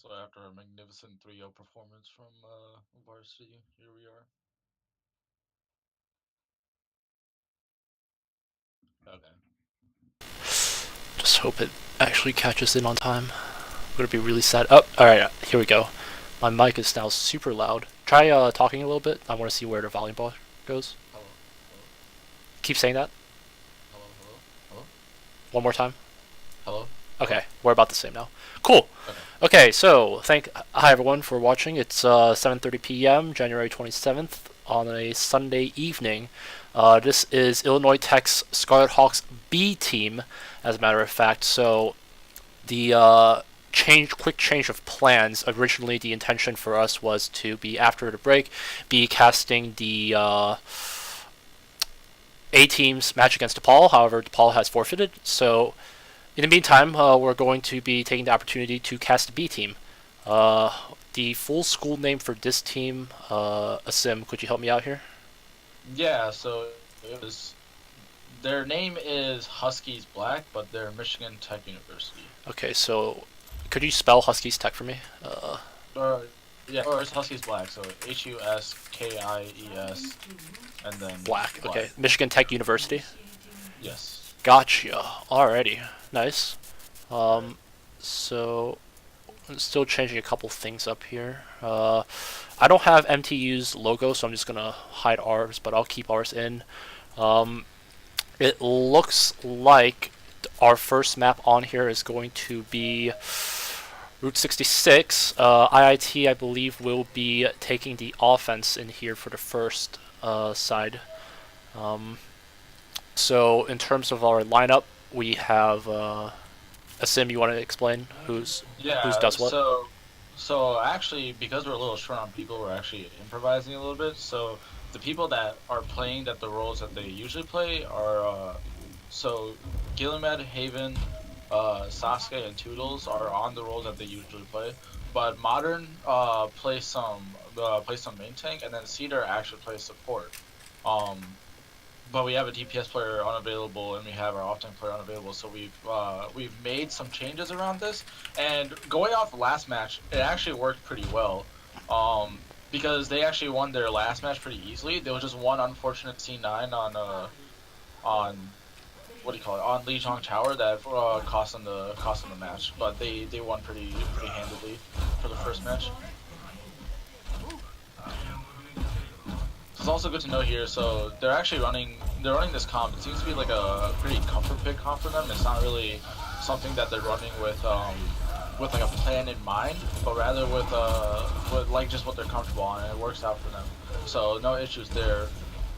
So after a magnificent 3-0 performance from varsity, here we are. Okay. Just hope it actually catches in on time. I'm gonna be really sad. Oh, alright, here we go. My mic is now super loud. Try talking a little bit. I want to see where the volume bar goes. Hello. Hello. Keep saying that. Hello. Hello. Hello. One more time. Hello. Hello. Okay, we're about the same now. Cool. Okay. Okay, so hi everyone for watching. It's 7:30 p.m. January 27th on a Sunday evening. This is Illinois Tech's Scarlet Hawks B team, as a matter of fact. So the quick change of plans. Originally, the intention for us was to be after the break, be casting the A team's match against DePaul. However, DePaul has forfeited. So in the meantime, we're going to be taking the opportunity to cast the B team. The full school name for this team, Asim, could you help me out here? Yeah. So it was. Their name is Huskies Black, but they're Michigan Tech University. Okay, so could you spell Huskies Tech for me? Or yeah, or it's Huskies Black. So Huskies, and then Black. Black. Okay, Michigan Tech University. Yes. Gotcha. Alrighty. Nice. So I'm still changing a couple things up here. I don't have MTU's logo, so I'm just gonna hide ours, but I'll keep ours in. Um, it looks like our first map on here is going to be Route 66. IIT, I believe, will be taking the offense in here for the first side. Um, so in terms of our lineup, we have Asim. You want to explain who's Yeah. does what? So actually, because we're a little short on people, we're actually improvising a little bit. So the people that are playing the roles that they usually play are so Gillimed, Haven, Sasuke, and Toodles are on the roles that they usually play. But Modern plays some main tank, and then Cedar actually plays support. Um, but we have a DPS player unavailable, and we have our off-tank player unavailable. So we've made some changes around this. And going off the last match, it actually worked pretty well. Because they actually won their last match pretty easily. There was just one unfortunate C9 on what do you call it, on Lee Chong Tower that cost them the match. But they won pretty handedly for the first match. It's also good to know here. So they're running this comp. It seems to be like a pretty comfort pick comp for them. It's not really something that they're running with like a plan in mind, but rather with like just what they're comfortable on, and it works out for them. So no issues there.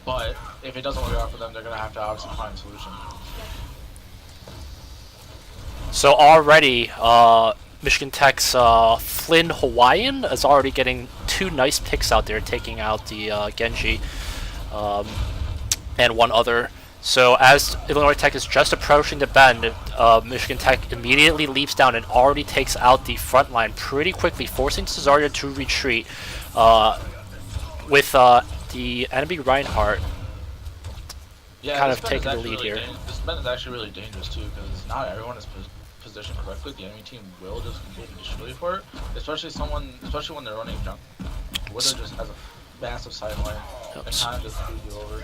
But if it doesn't work out for them, they're gonna have to obviously find a solution. So already, Michigan Tech's Flynn Hawaiian is already getting two nice picks out there, taking out the Genji um, and one other. So as Illinois Tech is just approaching the bend, Michigan Tech immediately leaps down and already takes out the front line pretty quickly, forcing Cesario to retreat. With the enemy Reinhardt Yeah, kind this of bend is taking the actually lead really here. this bend is actually really dangerous too, because not everyone is positioned correctly. The enemy team will just completely destroy you for it, especially when they're running junk. Wither just has a massive sideline and kind of just screws you over.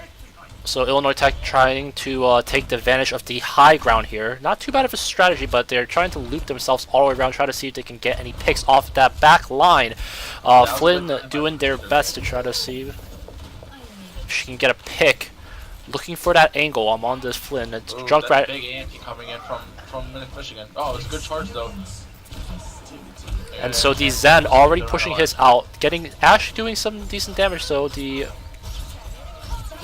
So Illinois Tech trying to take the advantage of the high ground here. Not too bad of a strategy, but they're trying to loop themselves all the way around, try to see if they can get any picks off that back line. Yeah, that was a Flynn good time by doing their Cedar there. best to try to see if she can get a pick. Looking for that angle. I'm on this Flynn. It's Oh, that's a Junkrat. big anti coming in from Michigan. Oh, it's a good charge though. And so the And Zen already they're running pushing alive. his out, getting actually doing some decent damage. So the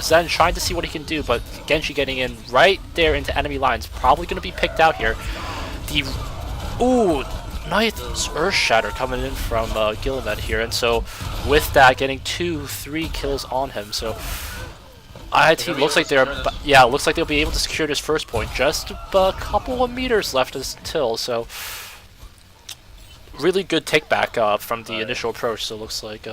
Zen trying to see what he can do, but Genji getting in right there into enemy lines. Probably going to be picked out here. The ooh, nice Earth Shatter coming in from Gillimed here, and so with that, getting 2-3 kills on him. So They're IIT gonna be looks able to like they're secure this. looks like they'll be able to secure this first point. Just a couple of meters left until, so really good take back from the Right. initial approach. So it looks like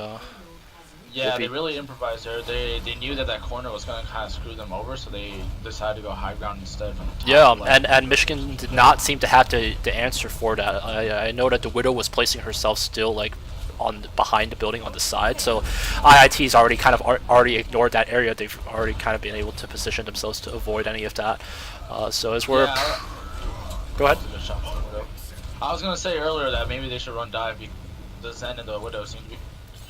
Yeah, they really improvised there. They knew that that corner was going to kind of screw them over, so they decided to go high ground instead from the top. Yeah, and Michigan did not seem to have to answer for that. I know that the Widow was placing herself still like on behind the building on the side, so IIT's already kind of already ignored that area. They've already kind of been able to position themselves to avoid any of that. So as we're go ahead. I was gonna say earlier that maybe they should run dive because the Zen and the Widow seem to be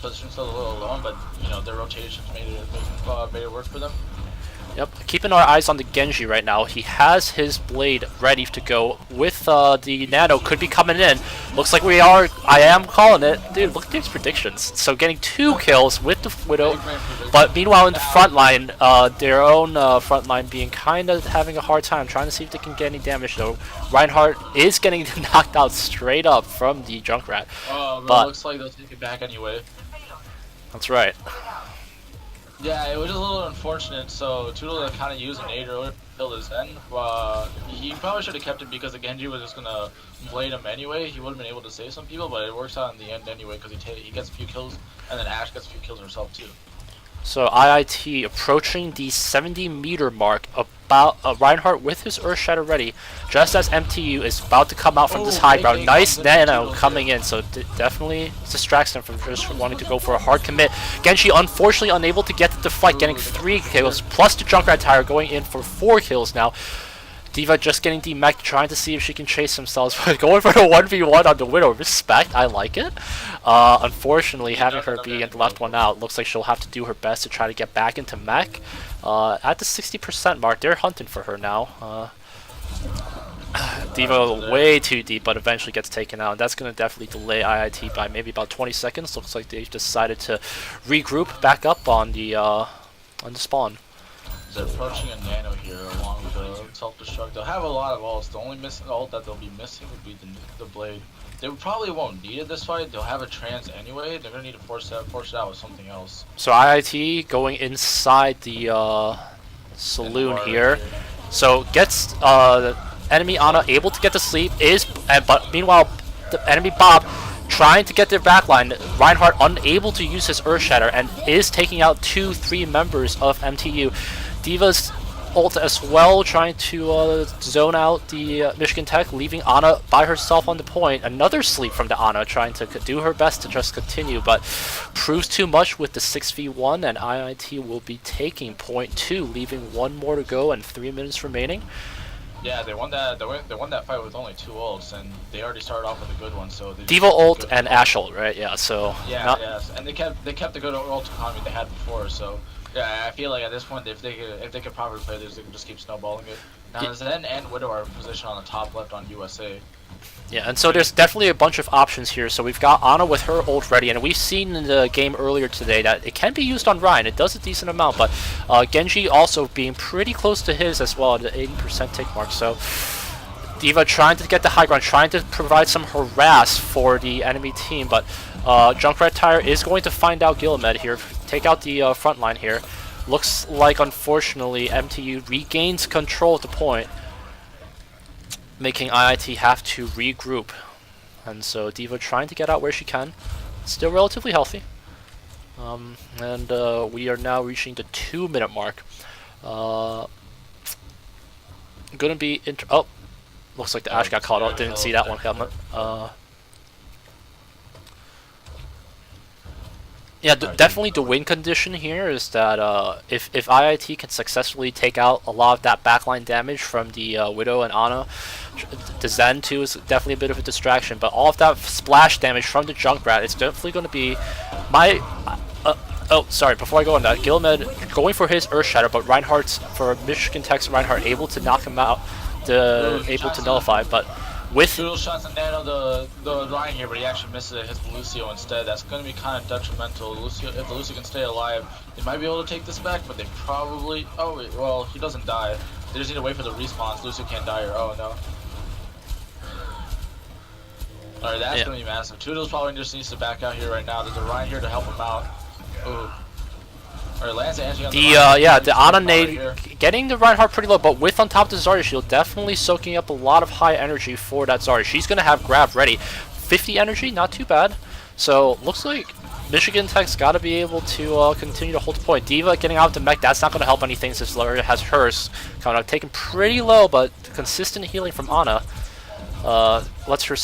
positioned still a little alone, but you know their rotations made it work for them. Yep, keeping our eyes on the Genji right now. He has his blade ready to go with the Nano. Could be coming in. Looks like we are. I am calling it. Dude, look at these predictions. So getting 2 kills with the Widow. But meanwhile in the front line, their own front line being kind of having a hard time. Trying to see if they can get any damage though. Reinhardt is getting knocked out straight up from the Junkrat. Oh, but looks like they'll take it back anyway. That's right. Yeah, it was just a little unfortunate. So Toodle kind of used an nade earlier to kill his Zen. He probably should have kept it because the Genji was just gonna blade him anyway. He would have been able to save some people, but it works out in the end anyway because he gets a few kills, and then Ash gets a few kills herself too. So IIT approaching the 70-meter mark. About Reinhardt with his Earth Shatter ready, just as MTU is about to come out from this high ground. Nice Nano coming in, so definitely distracts them from just wanting to go for a hard commit. Genji unfortunately unable to get to the fight, getting 3 kills, plus the Junkrat Tire going in for 4 kills now. D.Va just getting demech, trying to see if she can chase themselves, but going for the 1v1 on the Widow. Respect, I like it. Unfortunately, having her be the left one out, looks like she'll have to do her best to try to get back into mech. At the 60% mark, they're hunting for her now. D.Va way too deep, but eventually gets taken out, and that's going to definitely delay IIT by maybe about 20 seconds. Looks like they've decided to regroup back up on the spawn. They're approaching a Nano here along with the self-destruct. They'll have a lot of ults. The only missing ult that they'll be missing would be the blade. They probably won't need it this fight. They'll have a trans anyway. They're gonna need to force it out with something else. So IIT going inside the saloon here. So gets the enemy Ana able to get to sleep but meanwhile the enemy Bob trying to get their backline. Reinhardt unable to use his Earth Shatter and is taking out 2-3 members of MTU. D.Va's ult as well, trying to zone out the Michigan Tech, leaving Ana by herself on the point. Another sleep from the Ana, trying to do her best to just continue, but proves too much with the 6v1, and IIT will be taking point 2, leaving 1 more to go and 3 minutes remaining. Yeah, they won that. They won that fight with only 2 ults, and they already started off with a good one. So D.Va ult and Ash ult, right? Yeah. So yeah, and they kept the good ult economy they had before. So yeah, I feel like at this point, if they could properly play this, they can just keep snowballing it. Now Zen and Widow are positioned on the top left on USA. Yeah, and so there's definitely a bunch of options here. So we've got Ana with her ult ready, and we've seen in the game earlier today that it can be used on Ryan. It does a decent amount, but Genji also being pretty close to his as well at the 80% tick mark. So D.Va trying to get the high ground, trying to provide some harass for the enemy team, but Junkrat Tire is going to find out Gillimed here, take out the front line here. Looks like, unfortunately, MTU regains control at the point, making IIT have to regroup. And so D.Va trying to get out where she can. Still relatively healthy. And we are now reaching the 2-minute mark. Gonna be oh, looks like the Ash got caught up. Didn't see that one coming. Yeah, definitely the win condition here is that if IIT can successfully take out a lot of that backline damage from the Widow and Ana, the Zen too is definitely a bit of a distraction, but all of that splash damage from the Junkrat, it's definitely going to be my... oh, sorry, before I go on that, Gillimed going for his Earth Shatter, but Reinhardt's, for Michigan Tech's Reinhardt, able to knock him out, able to nullify, but... with Doodle shots and Nano the line here, but he actually misses his Lucio instead. That's going to be kind of detrimental. Lucio, if the Lucio can stay alive, they might be able to take this back, but they probably... oh, wait, well, he doesn't die. They just need to wait for the respawns. Lucio can't die here. Oh, no. Alright, that's going to be massive. Toodles probably just needs to back out here right now. There's a Ryan here to help him out. Ooh. Alright, Lance on the Ana nade getting the Reinhardt pretty low, but with on top of the Zarya shield, definitely soaking up a lot of high energy for that Zarya. She's gonna have grab ready. 50 energy, not too bad. So looks like Michigan Tech's got to be able to continue to hold the point. Diva getting out the mech, that's not going to help anything since Laura has hers kind of taken pretty low, but consistent healing from Ana lets her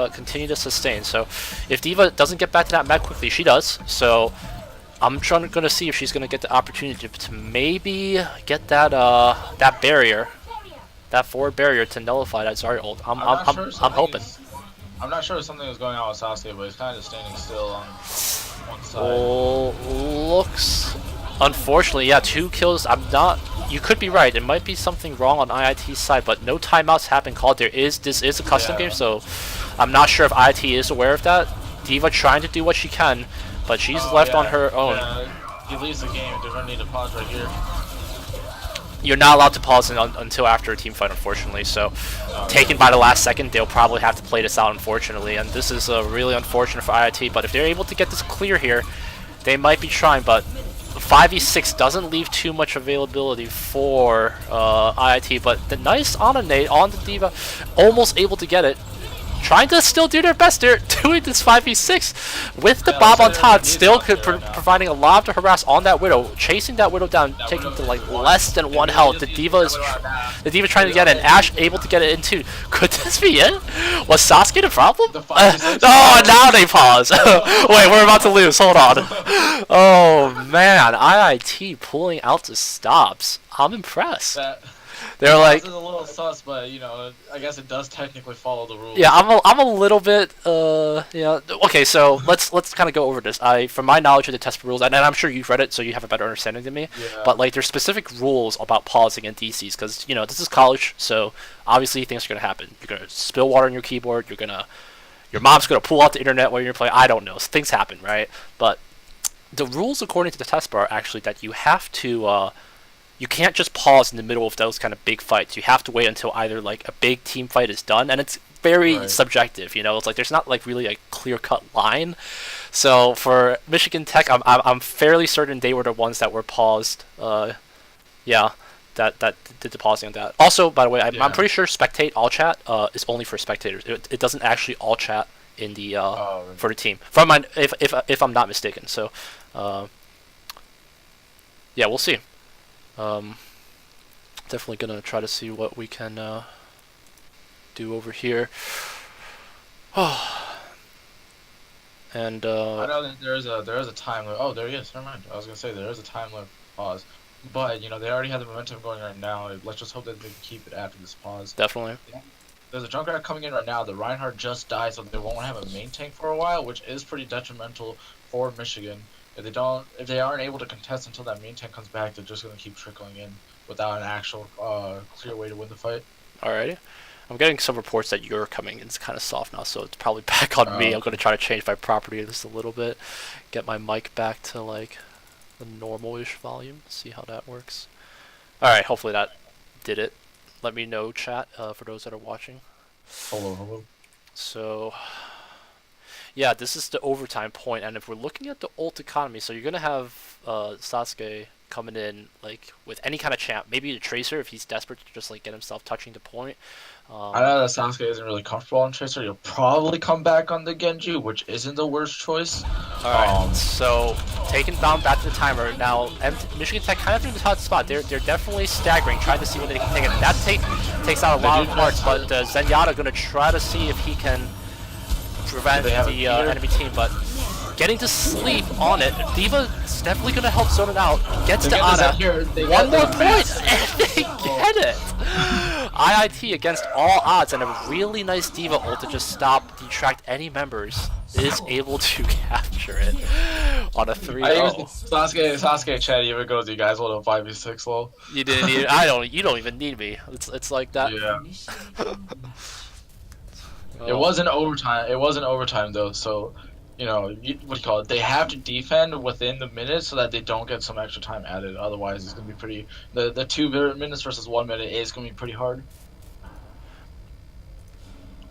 continue to sustain. So if Diva doesn't get back to that mech quickly, she does. So I'm going to see if she's going to get the opportunity to maybe get that that barrier, that forward barrier to nullify that Zarya ult. I'm hoping. I'm not sure if something was going on with Sasuke, but he's kind of standing still on one side. Oh, looks... Unfortunately, yeah, 2 kills. I'm not... You could be right. It might be something wrong on IIT's side, but no timeouts have been called. This is a custom game, so I'm not sure if IIT is aware of that. Diva trying to do what she can, but she's left on her own. Yeah, he leaves the game. They're going to need to pause right here. You're not allowed to pause until after a team fight, unfortunately. So, taken by the last second, they'll probably have to play this out, unfortunately. And this is really unfortunate for IIT. But if they're able to get this clear here, they might be trying. But 5v6 doesn't leave too much availability for IIT. But the nice Ana nade on the Diva, almost able to get it. Trying to still do their best. They're doing this 5v6 with the Bob on top, still providing a lot of harass on that Widow, chasing that Widow down, taking to like less than 1 health. The Diva trying to get it, and Ash able to get it in too. Could this be it? Was Sasuke the problem? Oh, now they pause. Wait, we're about to lose. Hold on. Oh man, IIT pulling out the stops. I'm impressed. They're like, this is a little sus, but you know, I guess it does technically follow the rules. Yeah, I'm a little bit yeah. Okay, so let's kind of go over this. From my knowledge of the Tespa rules, and I'm sure you've read it, so you have a better understanding than me. Yeah. But like, there's specific rules about pausing in DCs because you know this is college, so obviously things are gonna happen. You're gonna spill water on your keyboard. Your mom's gonna pull out the internet while you're playing. I don't know. Things happen, right? But the rules according to the Tespa are actually that you have to. You can't just pause in the middle of those kind of big fights. You have to wait until either like a big team fight is done, and it's very subjective. You know, it's like there's not like really a clear-cut line. So for Michigan Tech, I'm fairly certain they were the ones that were paused. Yeah, that did the pausing on that. Also, by the way, I'm pretty sure spectate all chat is only for spectators. It doesn't actually all chat in the for the team. From my if I'm not mistaken. So yeah, we'll see. Definitely gonna try to see what we can do over here. And I know that there is a time limit. Oh, there he is. Never mind. I was gonna say there is a time limit pause, but you know they already have the momentum going right now. Let's just hope that they can keep it after this pause. Definitely. Yeah. There's a Junkrat coming in right now. The Reinhardt just died, so they won't have a main tank for a while, which is pretty detrimental for Michigan. If they aren't able to contest until that main tank comes back, they're just gonna keep trickling in without an actual clear way to win the fight. Alrighty. I'm getting some reports that you're coming. It's kind of soft now, so it's probably back on me. I'm gonna try to change my property just a little bit, get my mic back to like the normal-ish volume. See how that works. Alright, hopefully that did it. Let me know, chat, for those that are watching. Hello. So yeah, this is the overtime point, and if we're looking at the ult economy, so you're gonna have Sasuke coming in like with any kind of champ, maybe a Tracer if he's desperate to just like get himself touching the point. I know that Sasuke isn't really comfortable on Tracer. He'll probably come back on the Genji, which isn't the worst choice. Alright, so taking down back to the timer. Now, Michigan Tech kind of in the hot spot. They're definitely staggering, trying to see when they can take it. That takes out a lot of parts, but Zenyatta going to try to see if he can prevent the enemy team, but getting to sleep on it. Diva's definitely going to help zone it out. Gets to Ana. One more point, and they get it. IIT against all odds, and a really nice Diva ult to just stop, detract any members, is able to capture it on a 3-0. Sasuke chat even goes, "You guys want a 5v6 lol?" You didn't need. You don't even need me. It's like that. Yeah. It wasn't overtime. It wasn't overtime though, so you know what do you call it? They have to defend within the minute so that they don't get some extra time added. Otherwise, it's gonna be pretty. The 2 minutes versus 1 minute is gonna be pretty hard.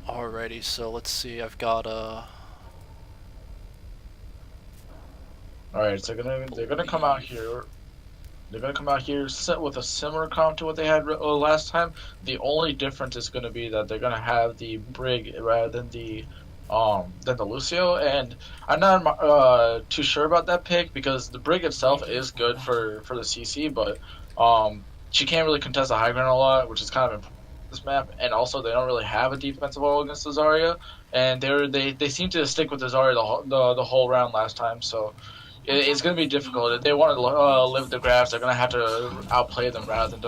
Alrighty, so let's see. I've got Alright, so they're gonna come out here. They're gonna come out here set with a similar comp to what they had last time. The only difference is gonna be that they're gonna have the Brig rather than the than the Lucio, and I'm not too sure about that pick because the Brig itself is good for the CC, but she can't really contest the high ground a lot, which is kind of important this map, and also they don't really have a defensive role against the Zarya, and they seem to stick with the Zarya the whole round last time, so it's going to be difficult. If they want to live the graphs, they're going to have to outplay them rather than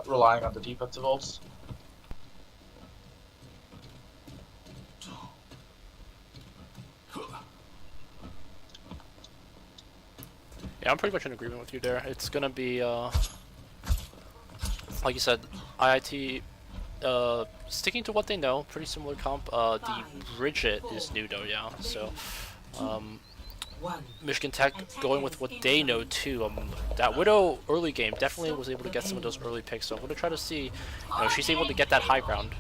relying on the defensive ults. Yeah, I'm pretty much in agreement with you there. It's gonna be, like you said, IIT sticking to what they know. Pretty similar comp. The Bridget is new though, yeah. So, Michigan Tech going with what they know too. That Widow early game definitely was able to get some of those early picks. So I'm gonna try to see, if she's able to get that high ground.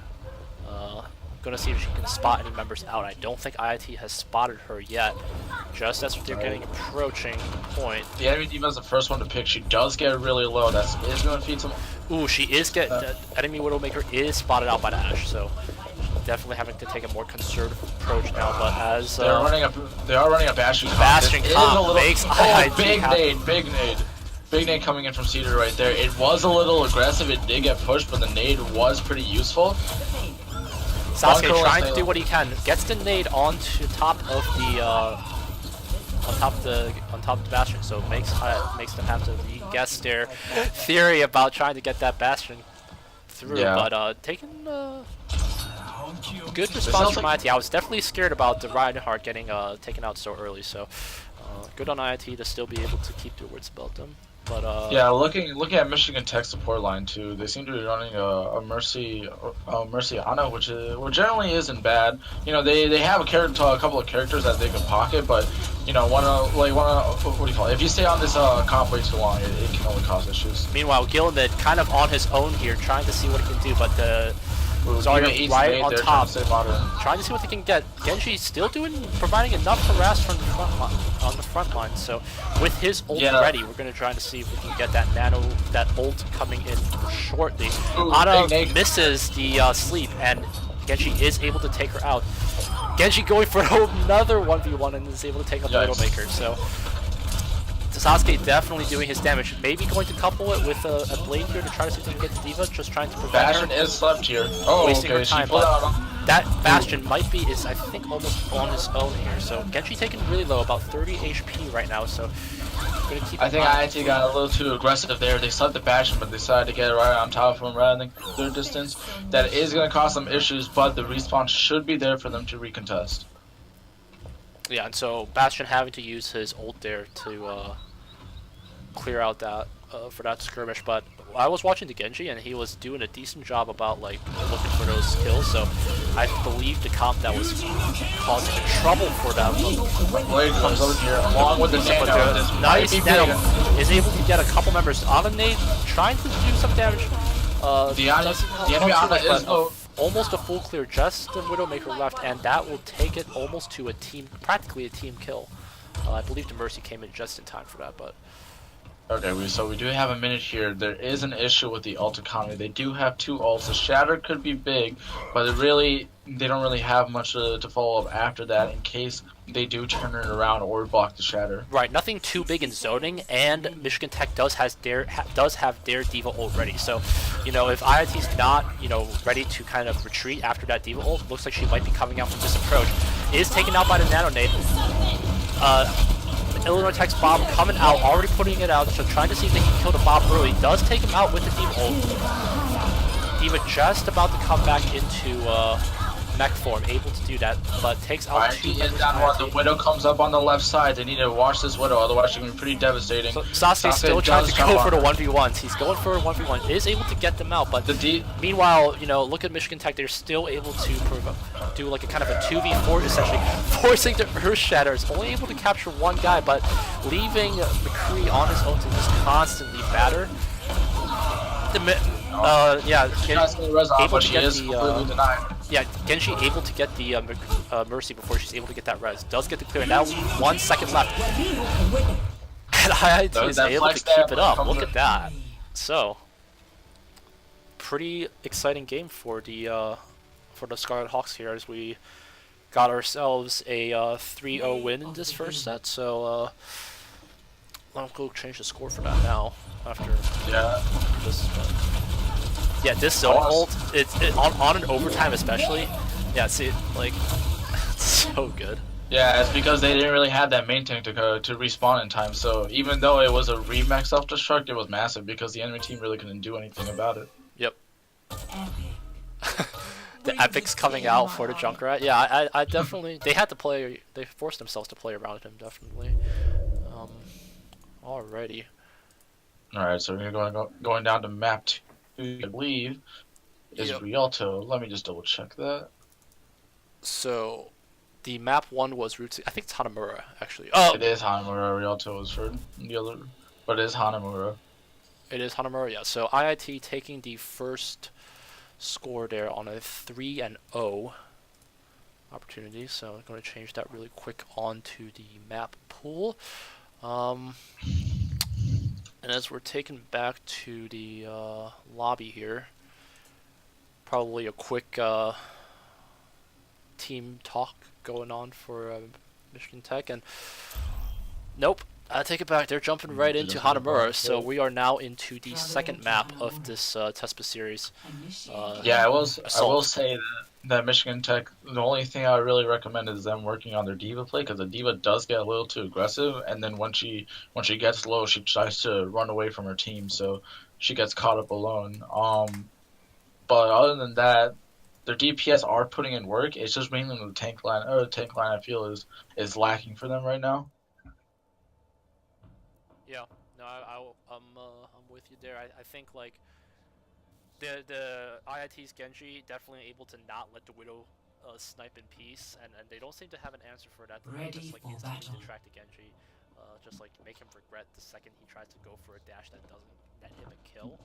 Gonna see if she can spot any members out. I don't think IIT has spotted her yet. Just as they're getting approaching point. The enemy diva is the first one to pick. She does get really low. That is going to feed some. Ooh, she is enemy Widowmaker is spotted out by the Ashe, so definitely having to take a more conservative approach now. But as they are running a Bastion. Bastion comp makes IIT big nade coming in from Cedar right there. It was a little aggressive. It did get pushed, but the nade was pretty useful. Sasuke trying to do what he can, gets the nade onto top of the on top of the Bastion, so makes them have to re-guess their theory about trying to get that Bastion through. Yeah. But taking good response from IIT. I was definitely scared about the Reinhardt getting taken out so early, so good on IIT to still be able to keep their wits about them. But yeah, looking at Michigan Tech support line too, they seem to be running a Mercy Ana, which generally isn't bad. You know, they have a couple of characters that they can pocket, but you know, what do you call it? If you stay on this comp way too long, it can only cause issues. Meanwhile, Gilliman kind of on his own here, trying to see what he can do, but the Zarya right on top, trying to see what they can get. Genji still providing enough harass from the front line. So with his ult ready, we're gonna try to see if we can get that ult coming in shortly. Ana misses the sleep, and Genji is able to take her out. Genji going for another 1v1 and is able to take up the Widowmaker. So Sasuke definitely doing his damage. Maybe going to couple it with a blade here to try to see if they can get the Diva, just trying to prevent her. Bastion is slept here. Wasting her time, but that Bastion is, I think, almost on his own here. So Genji taking really low, about 30 HP right now, so gonna keep I think IIT got a little too aggressive there. They slept the Bastion, but decided to get right on top of him rather than clear distance. That is going to cause some issues, but the respawn should be there for them to recontest. Yeah, and so Bastion having to use his ult there to clear out that for that skirmish, but I was watching the Genji and he was doing a decent job about like looking for those kills, so I believe the comp that was causing the trouble for them. Blade comes over here along with the Nano. Nice Nano is able to get a couple members on a nade, trying to do some damage. The enemy Ana is almost a full clear, just the Widowmaker left, and that will take it almost to practically a team kill. I believe the Mercy came in just in time for that, but. Okay, so we do have a minute here. There is an issue with the ult economy. They do have two ults. The Shatter could be big, but they don't really have much to follow up after that in case they do turn it around or block the Shatter. Right, nothing too big in zoning, and Michigan Tech does have their Diva ult ready. So, you know, if IIT's not, ready to kind of retreat after that Diva ult, looks like she might be coming out from this approach. Is taken out by the Nano Nade. Illinois Tech's Bob coming out, already putting it out, so trying to see if they can kill the Bob early. Does take him out with the Diva ult. Diva just about to come back into mech form, able to do that, but takes out two members. The Widow comes up on the left side. They need to watch this Widow, otherwise she's going to be pretty devastating. So Sasuke's still trying to go for the 1v1s. He's going for a 1v1, is able to get them out, but meanwhile, look at Michigan Tech. They're still able to do like a kind of a 2v4, essentially, forcing the Earth Shatters. Only able to capture one guy, but leaving McCree on his own to just constantly batter. Genji able to get the Mercy before she's able to get that res. Does get the clear. Now 1 second left. And IIT is able to keep it up. Look at that. So, pretty exciting game for the Scarlet Hawks here as we got ourselves a 3-0 win in this first set, so I'll go change the score for that now after Yeah. this. Yeah, this zone ult, on an overtime especially. Yeah, see, like, it's so good. Yeah, it's because they didn't really have that main tank to respawn in time. So even though it was a remix self-destruct, it was massive because the enemy team really couldn't do anything about it. Yep. The epics coming out for the Junkrat. Yeah, I definitely. They had to play. They forced themselves to play around him, definitely. Alrighty. Alright, so we're going down to map 2, I believe, is Rialto. Let me just double check that. So, the map 1 was Route 6. I think it's Hanamura, actually. It is Hanamura. Rialto was for the other, but it is Hanamura. It is Hanamura, yeah. So IIT taking the first score there on a 3-0 opportunity. So I'm going to change that really quick onto the map pool. And as we're taken back to the lobby here, probably a quick team talk going on for Michigan Tech. And nope, I take it back. They're jumping right into Hanamura, so we are now into the second map of this Tespa series. Yeah, I will say that Michigan Tech, the only thing I would really recommend is them working on their diva play, because the diva does get a little too aggressive, and then once she gets low, she tries to run away from her team, so she gets caught up alone. But other than that, their DPS are putting in work. It's just mainly the tank line. The tank line I feel is lacking for them right now. Yeah, no, I'm with you there. I think like the IIT's Genji definitely able to not let the Widow snipe in peace, and they don't seem to have an answer for that. They just like instantly detract the Genji, just like make him regret the second he tries to go for a dash that doesn't net him a kill.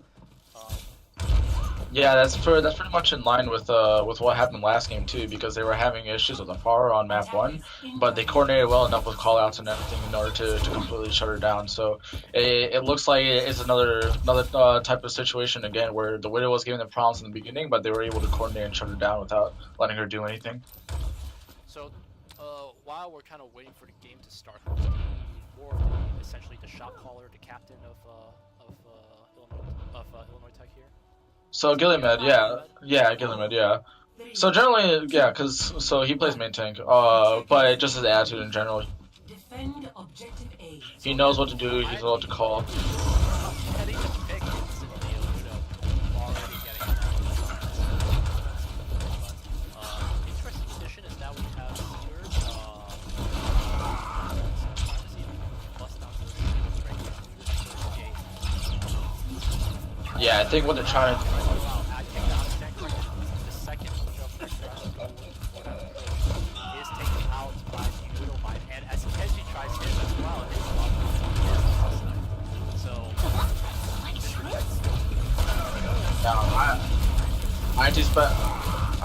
Yeah, that's pretty much in line with what happened last game too, because they were having issues with the Pharah on map 1, but they coordinated well enough with callouts and everything in order to completely shut her down. So it looks like it's another type of situation again where the Widow was giving them problems in the beginning, but they were able to coordinate and shut her down without letting her do anything. So while we're kind of waiting for the game to start, essentially the shot caller, the captain of Illinois Tech here. So Gilliamed, yeah, Gilliamed, yeah. So generally, yeah, so he plays main tank, but just his attitude in general. He knows what to do. He's what to call. Yeah, I think what they're trying to.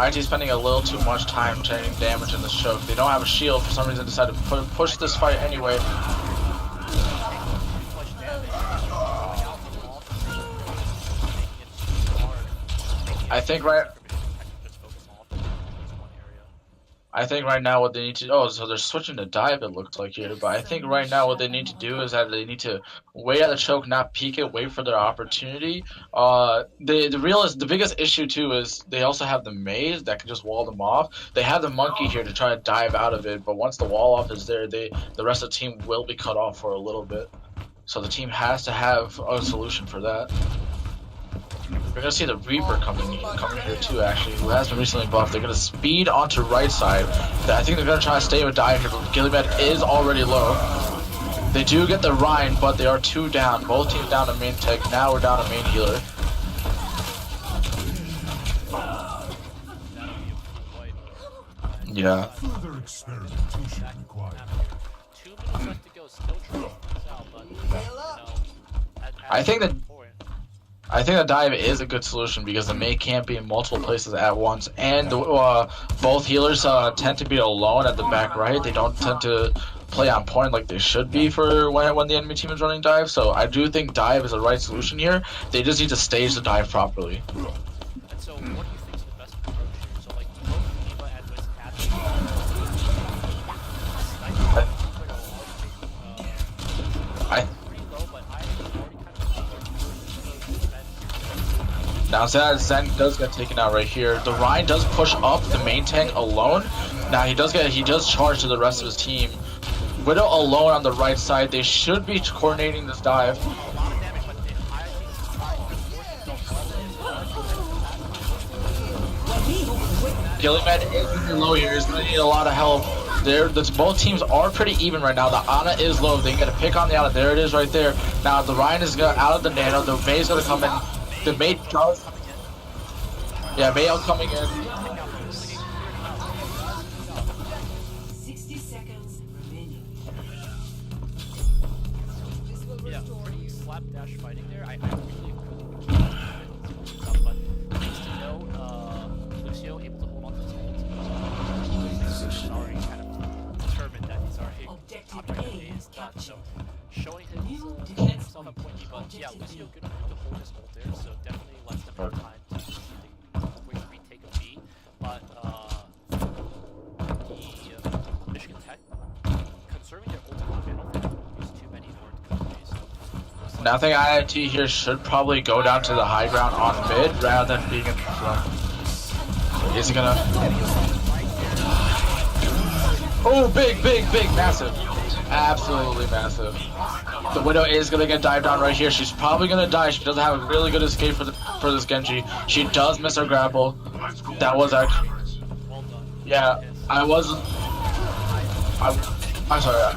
IT's spending a little too much time taking damage in this choke. They don't have a shield. For some reason, decided to push this fight anyway. I think right now what they need to so they're switching to dive, it looks like here, but I think right now what they need to do is that they need to wait at the choke, not peek it, wait for their opportunity. The biggest issue too is they also have the maze that can just wall them off. They have the monkey here to try to dive out of it, but once the wall off is there, the rest of the team will be cut off for a little bit. So the team has to have a solution for that. We're gonna see the Reaper coming here too, actually, who has been recently buffed. They're gonna speed onto right side. I think they're gonna try to stay with dive here, but Gilliamed is already low. They do get the Rhine, but they are 2 down. Both teams down to main tech. Now we're down to main healer. Yeah. Further experimentation required. 2 minutes left to go. Still trying to close out, but I think the dive is a good solution because the Mei can't be in multiple places at once, and both healers tend to be alone at the back right. They don't tend to play on point like they should be for when the enemy team is running dive. So I do think dive is the right solution here. They just need to stage the dive properly. And so what do you think is the best approach here? So like both Diva and Wiz captain Now Zen does get taken out right here. The Ryan does push up the main tank alone. Now he does charge to the rest of his team. Widow alone on the right side. They should be coordinating this dive. Gilliman is really low here. He's going to need a lot of help. Both teams are pretty even right now. The Ana is low. They get a pick on the Ana. There it is right there. Now the Ryan is out of the nano. The May's going to come in. The May does. Yeah, May coming in. 60 seconds remaining. Yeah, pretty slapdash fighting there. I really could but nice to know Lucio able to hold on to his ult. He's already kind of determined that he's already Objective A is done, so captured. showing himself at point B, but yeah, Lucio good enough to hold his ult there, so definitely lets them have time to see the quick retake of B. But the Michigan Tech conserving their ult, I don't think they'll use too many more to come away, so Now I think IIT here should probably go down to the high ground on mid rather than being in front. Is he gonna? Oh, big, massive. Absolutely massive. The Widow is gonna get dived on right here. She's probably gonna die. She doesn't have a really good escape for this Genji. She does miss her grapple. That was actually. Yeah, I'm sorry.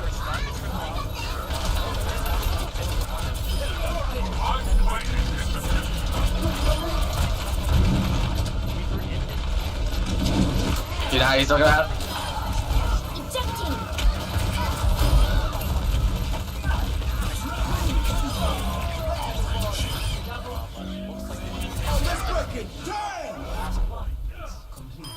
You know how he's looking at?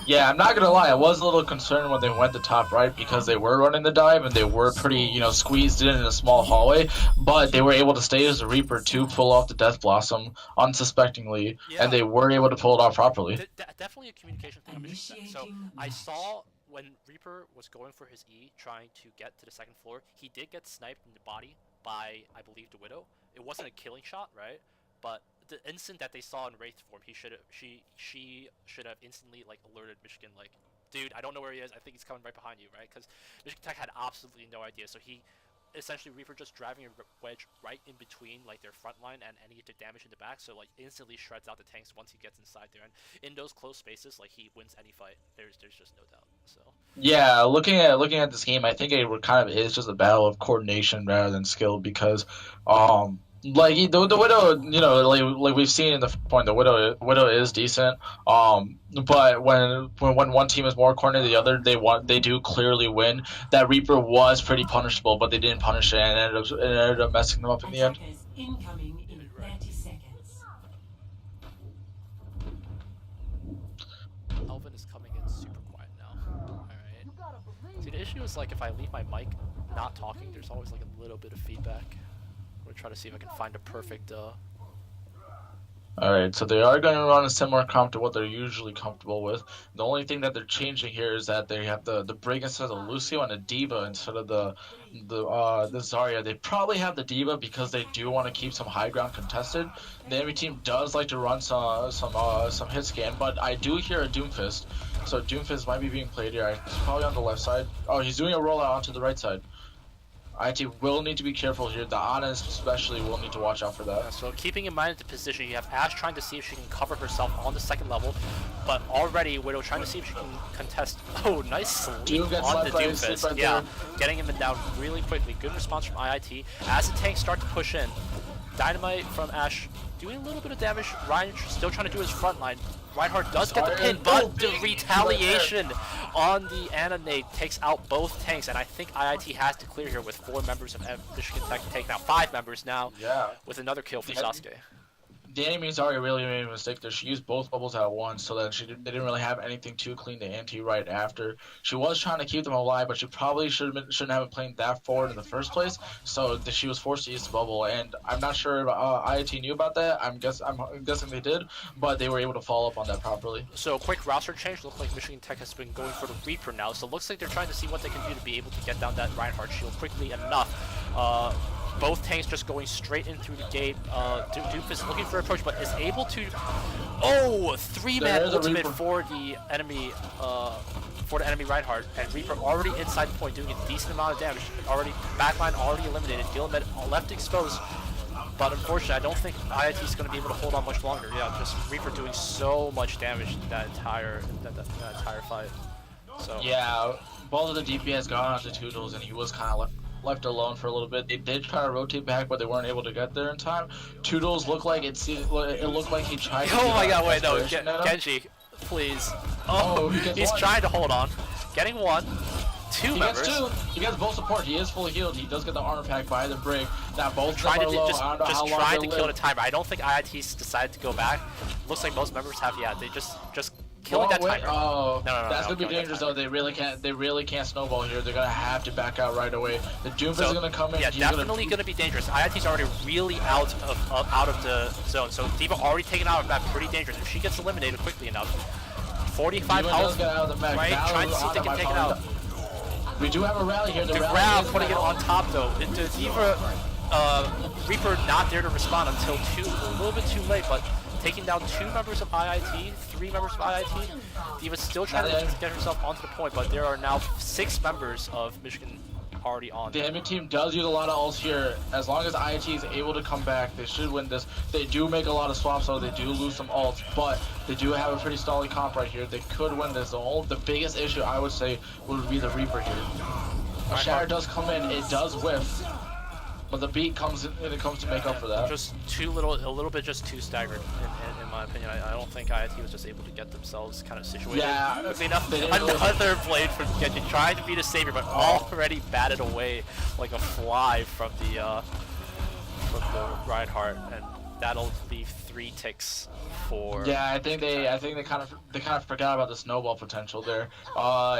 Yeah, I'm not gonna lie, I was a little concerned when they went to top right because they were running the dive and they were pretty, squeezed in a small hallway, but they were able to stay as a Reaper to pull off the Death Blossom unsuspectingly, and they were able to pull it off properly. Definitely a communication thing. So I saw when Reaper was going for his E, trying to get to the second floor, he did get sniped in the body by, I believe, the Widow. It wasn't a killing shot, right? But the instant that they saw in Wraith form, she should have instantly alerted Michigan, dude, I don't know where he is. I think he's coming right behind you, right? Because Michigan Tech had absolutely no idea. So he essentially Reaper just driving a wedge right in between their front line and any damage in the back. So instantly shreds out the tanks once he gets inside there. And in those close spaces, he wins any fight. There's just no doubt. So yeah, looking at this game, I think it kind of is just a battle of coordination rather than skill because the Widow, like we've seen in the point, the Widow is decent. But when one team is more coordinated than the other, they do clearly win. That Reaper was pretty punishable, but they didn't punish it, and it ended up messing them up in the end. Incoming in 30 seconds. Elvin is coming in super quiet now. Alright. See, the issue is if I leave my mic not talking, there's always a little bit of feedback. I'm gonna try to see if I can find a perfect Alright, so they are going to run a similar comp to what they're usually comfortable with. The only thing that they're changing here is that they have the Brig instead of Lucio and a D.Va instead of the Zarya. They probably have the D.Va because they do want to keep some high ground contested. The enemy team does like to run some hit scan, but I do hear a Doomfist. So Doomfist might be being played here. He's probably on the left side. Oh, he's doing a rollout onto the right side. ITE will need to be careful here. The Ana especially will need to watch out for that. Yeah, so keeping in mind the position, you have Ash trying to see if she can cover herself on the second level, but already Widow trying to see if she can contest. Oh, nice sleep on the Doomfist. Right yeah, getting him down really quickly. Good response from IIT. As the tanks start to push in, Dynamite from Ash doing a little bit of damage. Ryan still trying to do his front line. Reinhardt does get the pin, but the retaliation on the Ana nade takes out both tanks, and I think IIT has to clear here with 4 members of Michigan Tech taking out 5 members now, with another kill for Sasuke. The enemy Zarya really made a mistake there. She used both bubbles at once, so that they didn't really have anything to clean the anti right after. She was trying to keep them alive, but she probably shouldn't have been playing that forward in the first place. So she was forced to use the bubble, and I'm not sure if IIT knew about that. I'm guessing they did, but they were able to follow up on that properly. So quick roster change. Looks like Michigan Tech has been going for the Reaper now. So it looks like they're trying to see what they can do to be able to get down that Reinhardt shield quickly enough. both tanks just going straight in through the gate. Doofus is looking for approach, but is able to. Oh, three-man There's a ultimate Reaper. for the enemy. For the enemy Reinhardt, and Reaper already inside the point, doing a decent amount of damage. Already backline already eliminated. Gillimed left exposed, but unfortunately, I don't think IIT is going to be able to hold on much longer. Yeah, just Reaper doing so much damage that entire fight. So Yeah, both of the DPS got onto Toodles, and he was kind of left alone for a little bit. They did try to rotate back, but they weren't able to get there in time. Toodles looked like it looked like he tried. To oh my god! Wait, no, desperation at him. Genji, please. Oh, he gets he's one. trying to hold on, getting one, two He members. gets two. He gets both support. He is fully healed. He does get the armor pack by the break. Now both Trying to are low. just I don't know how long trying to they'll kill the live. timer. I don't think IIT's decided to go back. Looks like most members have. Yeah, they just killing that timer. Oh, No, that's gonna be killing that dangerous timer. though. They really can't snowball here. They're gonna have to back out right away. The Doomfist is gonna come in. Yeah, He's definitely gonna be dangerous. IIT's already really out of the zone, so Diva already taken out of that, pretty dangerous. If she gets eliminated quickly enough, 45 Demon does health, get out of the match. right? Now Trying to see if they Anna can take it might out. fall. We do have a rally here. The The rally Grab is putting it now- on top though. The Diva, Reaper not there to respond until a little bit too late, but taking down 2 members of IIT, 3 members of IIT. Diva's still trying to get herself onto the point, but there are now 6 members of Michigan already on. The enemy team does use a lot of ults here. As long as IIT is able to come back, they should win this. They do make a lot of swaps, so they do lose some ults, but they do have a pretty solid comp right here. They could win this. The biggest issue I would say would be the Reaper here. A Shatter does come in, it does whiff, but the beat comes in, and it comes to make up for that. Just a little bit just too staggered in my opinion. I don't think IIT was just able to get themselves kind of situated. Yeah, Enough. they didn't really- Another blade from Genji trying to be the savior, but already batted away like a fly from the Reinhardt, and that'll leave 3 ticks for. Yeah, I think they kind of forgot about the snowball potential there.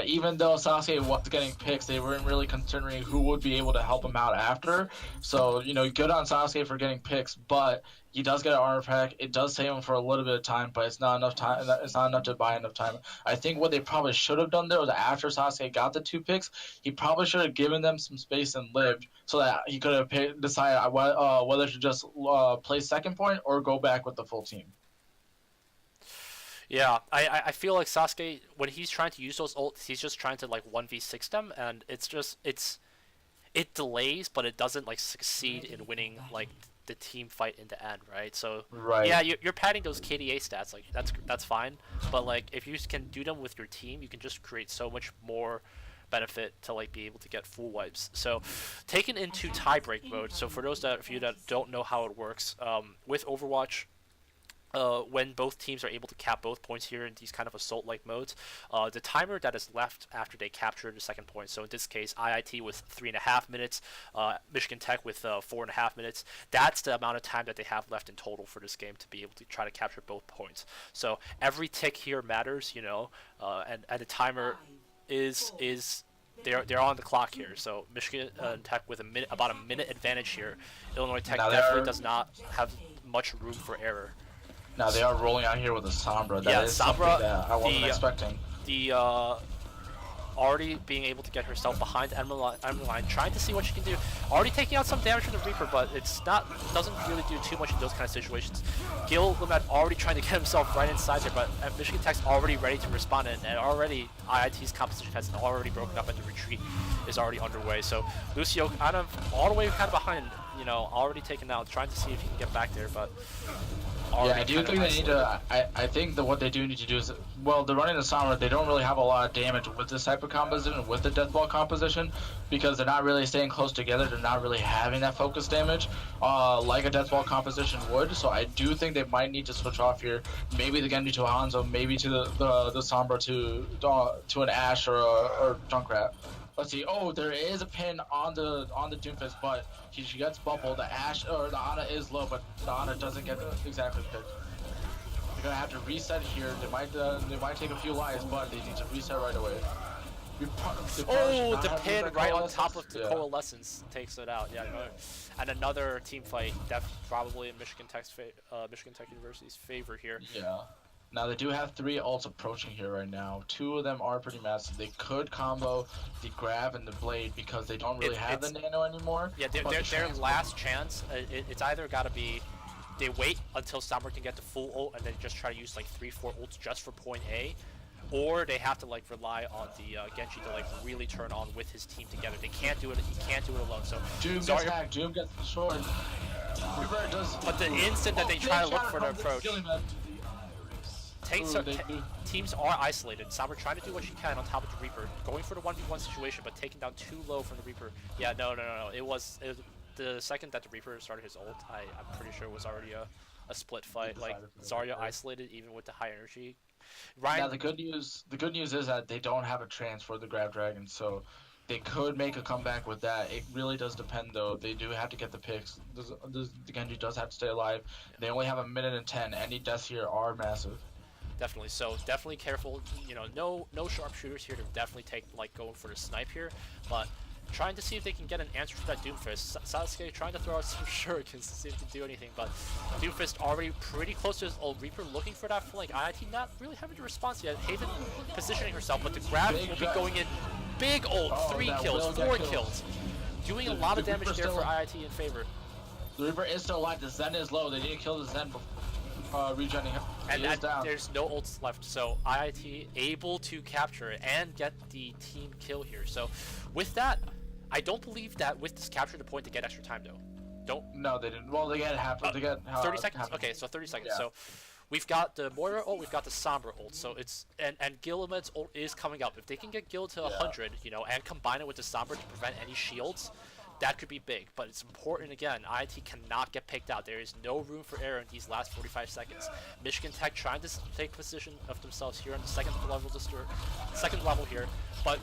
Even though Sasuke was getting picks, they weren't really considering who would be able to help him out after. So good on Sasuke for getting picks, but he does get an armor pack. It does save him for a little bit of time, but it's not enough time. It's not enough to buy enough time. I think what they probably should have done there was after Sasuke got the 2 picks, he probably should have given them some space and lived so that he could have decided whether to just play second point or go back with the full team. Yeah, I feel like Sasuke, when he's trying to use those ults, he's just trying to like 1v6 them, and it delays, but it doesn't like succeed in winning like the team fight in the end, right? So Right. yeah, you're padding those KDA stats, like that's fine, but like if you can do them with your team, you can just create so much more benefit to like be able to get full wipes. So taken into tiebreak mode. So for those of you that don't know how it works, with Overwatch, when both teams are able to cap both points here in these kind of assault-like modes, the timer that is left after they capture the second point, so in this case IIT with 3.5 minutes, Michigan Tech with 4.5 minutes, that's the amount of time that they have left in total for this game to be able to try to capture both points. So every tick here matters, and the timer is they're on the clock here. So Michigan Tech with about a minute advantage here. Illinois Tech definitely does not have much room for error. Now they are rolling out here with a Sombra. That is something Sombra, that I wasn't expecting. The already being able to get herself behind the enemy line, trying to see what she can do. Already taking out some damage from the Reaper, but doesn't really do too much in those kind of situations. Gillimed already trying to get himself right inside there, but Michigan Tech's already ready to respond, and already IIT's composition has already broken up, and the retreat is already underway. So Lucio kind of all the way kind of behind, already taken out, trying to see if he can get back there, but. Yeah, I do think they need to. I think that what they do need to do is, well, they're running the Sombra. They don't really have a lot of damage with this type of composition, with the death ball composition, because they're not really staying close together. They're not really having that focus damage, like a death ball composition would. So I do think they might need to switch off here. Maybe the Genji to a Hanzo, maybe to the Sombra to an Ashe or a Junkrat. Let's see. Oh, there is a pin on the Doomfist, but she gets bubbled. The Ashe or the Ana is low, but the Ana doesn't get exactly picked. They're gonna have to reset here. They might take a few lives, but they need to reset right away. Oh, the pin right on top of the Coalescence takes it out. Yeah, and another team fight. That's probably in Michigan Tech University's favor here. Yeah. Now they do have 3 ults approaching here right now. 2 of them are pretty massive. They could combo the grab and the blade because they don't really have the nano anymore. Yeah, their last chance. It's either got to be they wait until Sombra can get the full ult and then just try to use like 3-4 ults just for point A, or they have to like rely on the Genji to like really turn on with his team together. They can't do it. He can't do it alone. So Doom gets hacked. Doom gets destroyed. Reaper does. But the instant that they try to look for their approach. Teams are isolated. Sombra trying to do what she can on top of the Reaper, going for the 1v1 situation, but taking down too low from the Reaper. Yeah, no. It was the second that the Reaper started his ult, I'm pretty sure it was already a split fight. Like Zarya isolated even with the high energy. Ryan. Now the good news is that they don't have a trance for the Grab Dragon, so they could make a comeback with that. It really does depend, though. They do have to get the picks. The Genji does have to stay alive. They only have 1:10. Any deaths here are massive. Definitely. So definitely careful. You know, no sharpshooters here to definitely take like going for the snipe here, but trying to see if they can get an answer to that Doomfist. Sasuke trying to throw out some shurikens to see if they can do anything, but Doomfist already pretty close to his old Reaper looking for that flank. IIT not really having the response yet. Haven positioning herself, but the grab will be going in. Big ult, 3 kills, 4 kills. Doing a lot of damage there for IIT in favor. The Reaper is still alive. The Zen is low. They need to kill the Zen before regenning him. And there's no ults left, so IIT able to capture it and get the team kill here. So with that, I don't believe that with this capture the point to get extra time though. No, they didn't. Well, they get half. They get 30 seconds. Okay, so 30 seconds. Yeah. So we've got the Moira ult, we've got the Sombra ult. So it's and Gilliman's ult is coming up. If they can get Gil to 100, you know, and combine it with the Sombra to prevent any shields, that could be big. But it's important again. IIT cannot get picked out. There is no room for error in these last 45 seconds. Michigan Tech trying to take position of themselves here on the second level here. But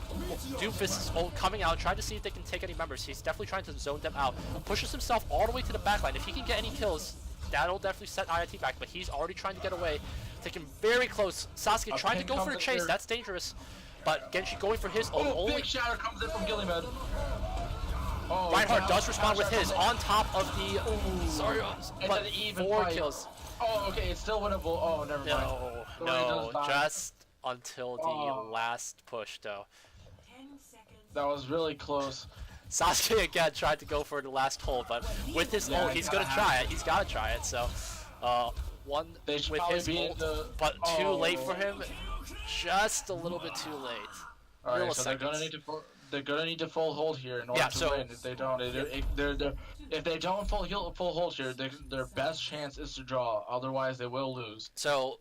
Doomfist is coming out, trying to see if they can take any members. He's definitely trying to zone them out. Pushes himself all the way to the backline. If he can get any kills, that'll definitely set IIT back. But he's already trying to get away. Taking very close. Sasuke trying to go for the chase. That's dangerous. But Genji going for his ult. Oh, big shatter comes in from Gilliman. Oh, Reinhardt does respond with his on top of the. Sorry, but even 4 kills. Oh, okay, it's still winnable. Oh, never mind. No, just until the last push, though. 10 seconds. That was really close. Sasuke again tried to go for the last hold, but with his ult, he's gonna try it. He's gotta try it. So, one with his ult, but too late for him. Just a little bit too late. Alright, so they're gonna need to full hold here in order to win. If they don't, if they don't full hold here, their best chance is to draw. Otherwise, they will lose. So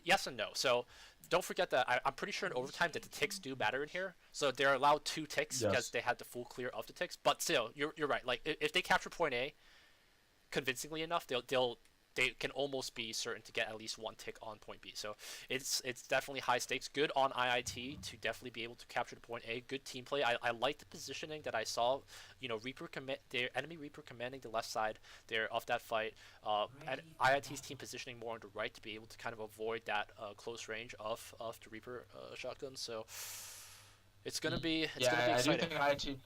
yes and no. So don't forget that I'm pretty sure in overtime that the ticks do matter in here. So they're allowed 2 ticks because they had the full clear of the ticks. But still, you're right. Like if they capture point A convincingly enough, they can almost be certain to get at least 1 tick on point B. So it's definitely high stakes. Good on IIT to definitely be able to capture the point A. Good team play. I like the positioning that I saw. You know, their enemy Reaper commanding the left side there of that fight. And IIT's team positioning more on the right to be able to kind of avoid that close range of the Reaper shotgun. So it's gonna be exciting.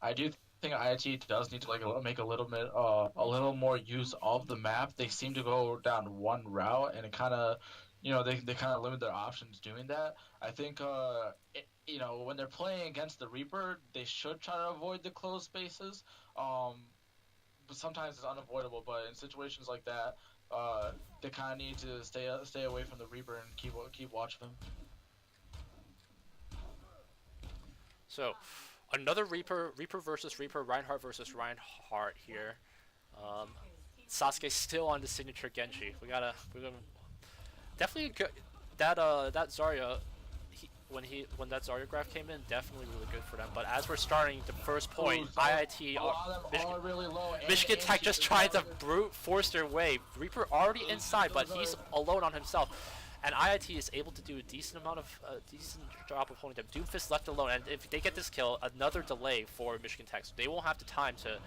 I do think ITE does need to make a little more use of the map. They seem to go down one route, and it kind of, they kind of limit their options doing that. I think when they're playing against the Reaper, they should try to avoid the closed spaces. But sometimes it's unavoidable. But in situations like that, they kind of need to stay away from the Reaper and keep watching them. So. Another Reaper versus Reaper, Reinhardt versus Reinhardt here. Sasuke still on the signature Genji. We're gonna definitely that Zarya. When that Zarya graph came in, definitely really good for them. But as we're starting the first point, IIT really low. Michigan Tech just tried to brute force their way. Reaper already inside, but he's alone on himself. And IIT is able to do a decent job of holding them. Doomfist left alone, and if they get this kill, another delay for Michigan Tech. So they won't have the time to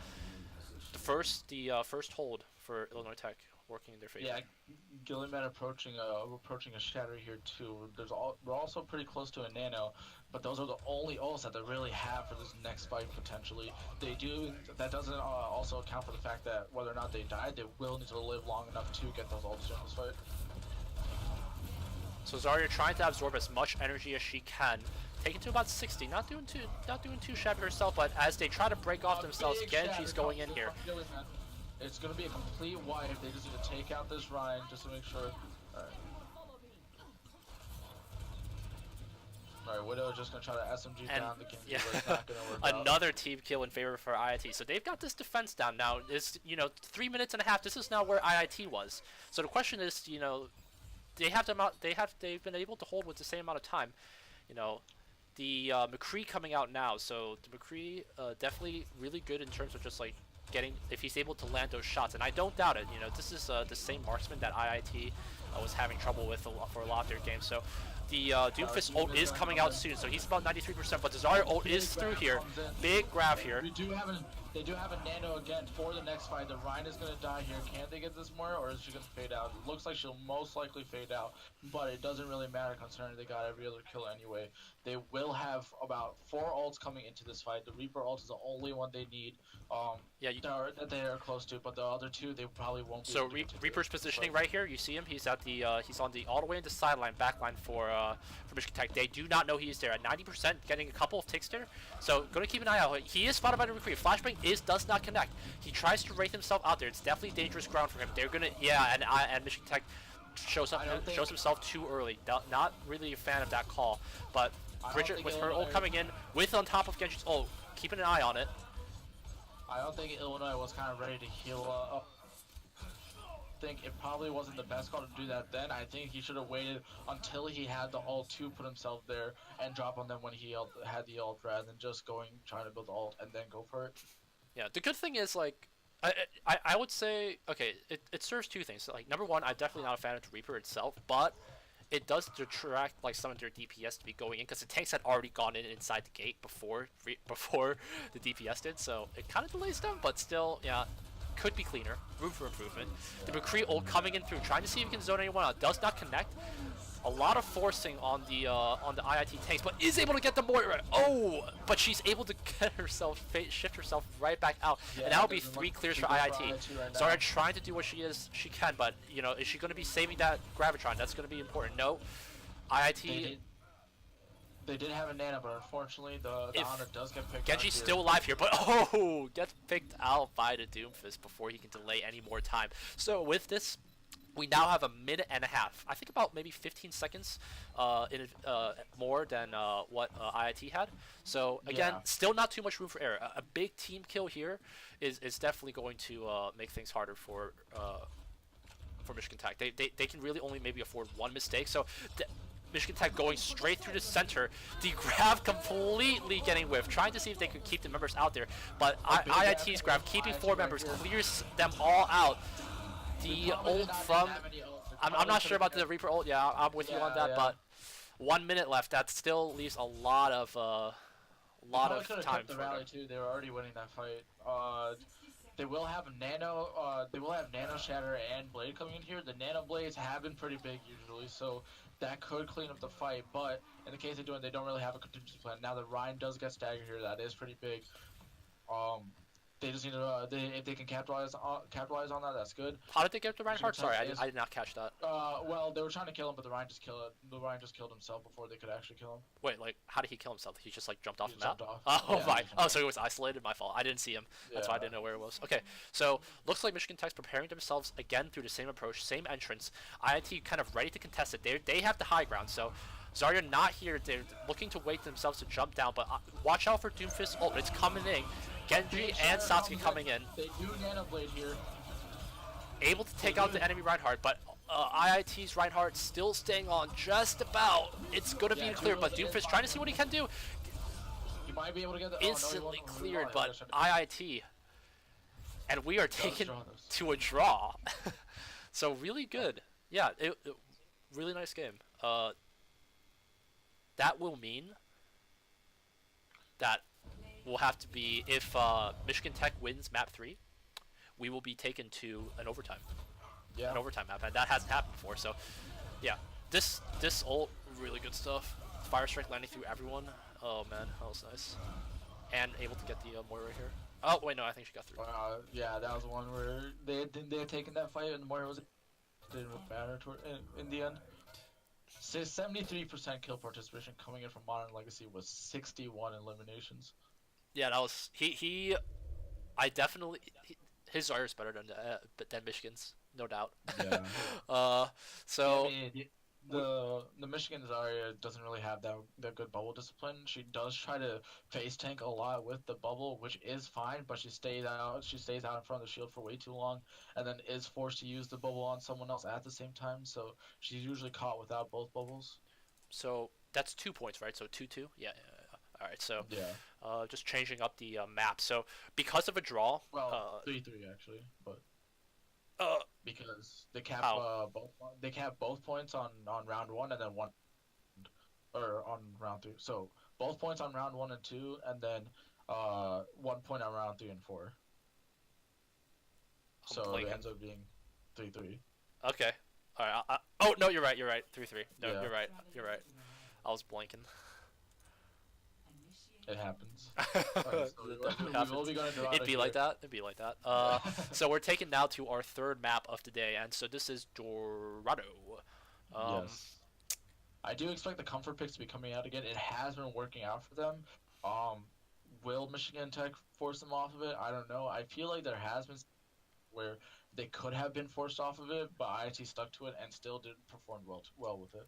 the first hold for Illinois Tech working in their favor. Yeah, Gilliman approaching a shatter here too. We're also pretty close to a nano, but those are the only ults that they really have for this next fight potentially. That doesn't also account for the fact that whether or not they die, they will need to live long enough to get those ults in this fight. So Zarya trying to absorb as much energy as she can. Taking to about 60, not doing too shabby herself, but as they try to break off themselves, Genji's going in here. It's gonna be a complete wipe. They just need to take out this Ryan just to make sure. Alright, Widow just gonna try to SMG down the Genji, but it's not gonna work out. Another team kill in favor for IIT. So they've got this defense down now. It's 3 minutes and a half. This is now where IIT was. So the question is, they've been able to hold with the same amount of time. The McCree coming out now. So the McCree definitely really good in terms of just like getting, if he's able to land those shots, and I don't doubt it. This is the same marksman that IIT was having trouble with for a lot of their games. So the Doomfist ult is coming out soon, so he's about 93%, but the Zarya ult is through here. Big grab here. They do have a nano again for the next fight. The Ryan is going to die here. Can they get this more, or is she going to fade out? It looks like she'll most likely fade out, but it doesn't really matter considering they got every other kill anyway. They will have about 4 ults coming into this fight. The Reaper ult is the only one they need. That they are close to, but the other 2 they probably won't be. So Reaper's positioning right here. You see him. He's at the he's on the all the way into sideline, backline for Michigan Tech. They do not know he's there at 90%, getting a couple of ticks there. So going to keep an eye out. He is spotted by the recruit. Flashbang does not connect. He tries to wraith himself out there. It's definitely dangerous ground for him. They're gonna and Michigan Tech shows himself too early. Not really a fan of that call, but Bridget with her ult coming in with on top of Genji's ult, keeping an eye on it. I don't think Illinois was kind of ready to heal up. I think it probably wasn't the best call to do that then. I think he should have waited until he had the ult to put himself there and drop on them when he had the ult, rather than just trying to build the ult and then go for it. Yeah, the good thing is, like, I would say, okay, it serves 2 things. So, like, number one, I'm definitely not a fan of the Reaper itself, but it does detract like some of their DPS to be going in, because the tanks had already gone inside the gate before the DPS did, so it kind of delays them, but still, yeah, could be cleaner, room for improvement. The McCree ult coming in through, trying to see if he can zone anyone out, does not connect. A lot of forcing on the IIT tanks, but is able to get the Moira right. Oh, but she's able to get herself, shift herself right back out, and that will be 3 clears for IIT. Right, Zarya trying to do what she can, but is she going to be saving that Gravitron? That's going to be important. No, IIT. They did have a nano, but unfortunately the Honor does get picked. Genji's still alive here, but gets picked out by the Doomfist before he can delay any more time. So with this, we now have a minute and a half. I think about maybe 15 seconds more than what IIT had. So again, still not too much room for error. A big team kill here is definitely going to make things harder for Michigan Tech. They can really only maybe afford 1 mistake. So Michigan Tech going straight through the center. The grab completely getting whiffed, trying to see if they could keep the members out there. But IIT's grab, keeping 4 members, clears them all out. The ult from... I'm not sure about the Reaper ult. Yeah, I'm with you on that, but 1 minute left. That still leaves a lot of time for the rally too. They were already winning that fight. They will have nano. They will have nano shatter and blade coming in here. The nano blades have been pretty big usually, so that could clean up the fight. But in the case they don't really have a contingency plan. Now the Ryan does get staggered here. That is pretty big. They just need to, if they can capitalize on that, that's good. How did they get the Reinhardt? Sorry, I did not catch that. Well, they were trying to kill him, but the Ryan just killed himself before they could actually kill him. Wait, like, how did he kill himself? He just like jumped off the map? Off. Oh, yeah, my. Oh, so he was isolated. My fault. I didn't see him. That's why I didn't know where it was. Okay, so looks like Michigan Tech's preparing themselves again through the same approach, same entrance. IIT kind of ready to contest it. They have the high ground, so Zarya not here. They're looking to wait themselves to jump down, but watch out for Doomfist ult. It's coming in. Genji and Satsuki coming in. They do Nano Blade here. Able to take out the enemy Reinhardt, but IIT's Reinhardt still staying on just about. It's going to be clear, but Doomfist trying to see what he can do. You might be able to get the instantly cleared, but IIT. And we are taken to a draw. So really good. Yeah, really nice game. That will mean that will have to be, if Michigan Tech wins map 3, we will be taken to an overtime. Yeah. An overtime map, and that hasn't happened before, so yeah. This ult, really good stuff. Fire strike landing through everyone. Oh man, that was nice. And able to get the Moira here. Oh wait, no, I think she got through. Yeah, that was one where they had taken that fight and the Moira didn't matter in the end. 73% kill participation coming in from Modern Legacy with 61 eliminations. Yeah, that was he. I definitely his Zarya is better than Michigan's, no doubt. Yeah. So I mean, the Michigan Zarya doesn't really have that good bubble discipline. She does try to face tank a lot with the bubble, which is fine, but she stays out. She stays out in front of the shield for way too long, and then is forced to use the bubble on someone else at the same time. So she's usually caught without both bubbles. so that's 2 points, right? So 2-2. Yeah. All right. So Yeah. just changing up the map. So because of a draw, Well, 3-3 actually, but uh, because they cap How? both points on round one and then one or on round three. So both points on round 1 and 2, and then 1 point on round 3 and 4. So it ends up being 3-3. okay. All right. Oh no, you're right. You're right. 3-3. No, Yeah. you're right. You're right. I was blanking. It happens. Alright, so we will be going to It'd be like that. It'd be like that. So we're taking now to our third map of the day, and so this is Dorado. Yes. I do expect the comfort picks to be coming out again. It has been working out for them. Will Michigan Tech force them off of it? I don't know. I feel like there has been where they could have been forced off of it, but IIT stuck to it and still did perform well with it.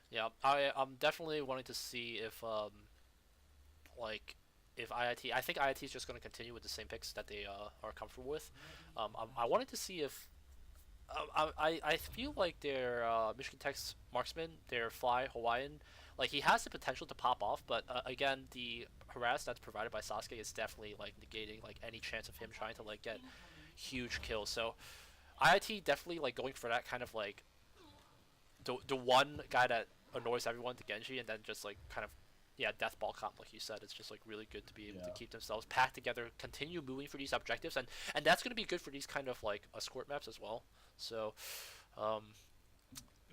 Yeah, I'm definitely wanting to see if if IIT. I think IIT is just going to continue with the same picks that they are comfortable with. I wanted to see if I feel like their Michigan Tech's marksman, their fly Hawaiian, like he has the potential to pop off, but again, the harass that's provided by Sasuke is definitely like negating like any chance of him trying to like get huge kills. So IIT definitely like going for that kind of like the one guy that annoys everyone to Genji, and then just like kind of death ball comp, like you said. It's just like really good to be able to keep themselves packed together, continue moving for these objectives, and that's going to be good for these kind of like escort maps as well. So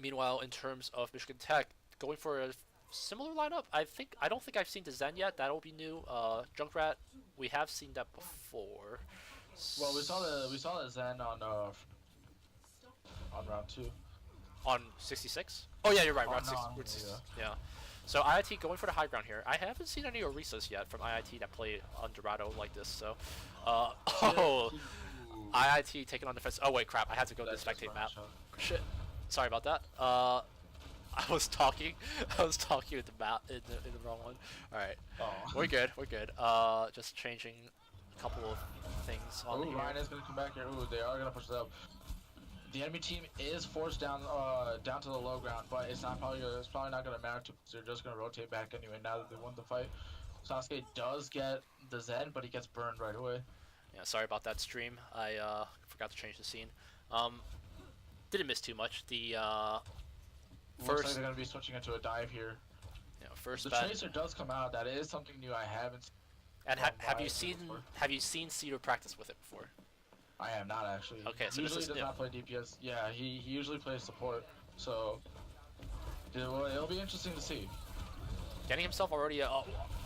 meanwhile, in terms of Michigan Tech, going for a similar lineup, I don't think I've seen the Zen yet. That'll be new. Junkrat, we have seen that before. Well, we saw the Zen on round 2. On 66? Oh yeah, you're right. Round 6. Yeah. So IIT going for the high ground here. I haven't seen any Orisas yet from IIT that play on Dorado like this. So, IIT taking on defense. Oh wait, crap! I had to go to the spectate map. Shit. Sorry about that. I was talking with the map in the wrong one. All right. Oh. We're good. Just changing a couple of things on here. Ryan is gonna come back here. Ooh, they are gonna push it up. The enemy team is forced down to the low ground, but it's probably not gonna matter because they're just gonna rotate back anyway now that they won the fight. Sasuke does get the Zen, but he gets burned right away. Yeah, sorry about that stream. I forgot to change the scene. Didn't miss too much. The Looks like they're gonna be switching into a dive here. Yeah, first the bet. Tracer does come out. That is something new I haven't seen. And have you seen Cedar practice with it before? I have not actually. Okay, so usually this is does not play DPS. Yeah, he usually plays support. So it'll be interesting to see. Getting himself already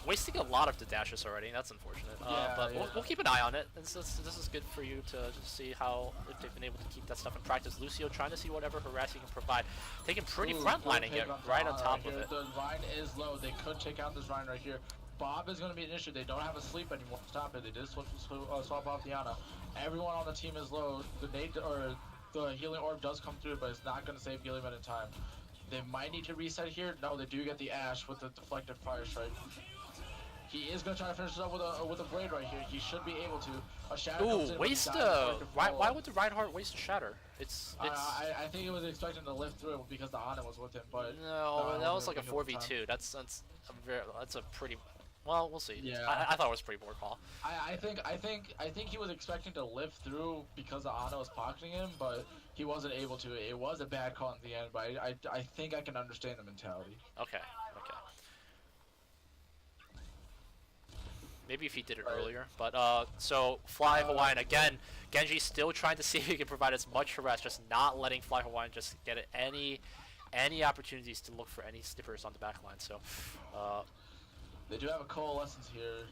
wasting a lot of the dashes already. That's unfortunate. But we'll keep an eye on it. This is good for you to just see how if they've been able to keep that stuff in practice. Lucio trying to see whatever harass he can provide. Taking pretty frontlining it right on top of it. The Rhine is low. They could take out this Rhine right here. Bob is going to be an issue. They don't have a sleep anymore. Stop it. They did swap off Diana. Everyone on the team is low. The healing orb does come through, but it's not going to save Gilliman in time. They might need to reset here. No, they do get the Ash with the deflected fire strike. He is going to try to finish it up with a blade right here. He should be able to. A shatter comes in. Waste why would the Reinhardt waste a shatter? It's I think he was expecting to lift through it because the Ana was with him, but no, that was like a 4v2. That's a pretty. Well, we'll see. Yeah. I thought it was a pretty poor call. I think he was expecting to lift through because Ana was pocketing him, but he wasn't able to. It was a bad call in the end, but I think I can understand the mentality. Okay. Maybe if he did it earlier, but so Fly Hawaiian again. Genji still trying to see if he can provide as much harass, just not letting Fly Hawaiian just get any opportunities to look for any snippers on the back line. So. They do have a coalescence here.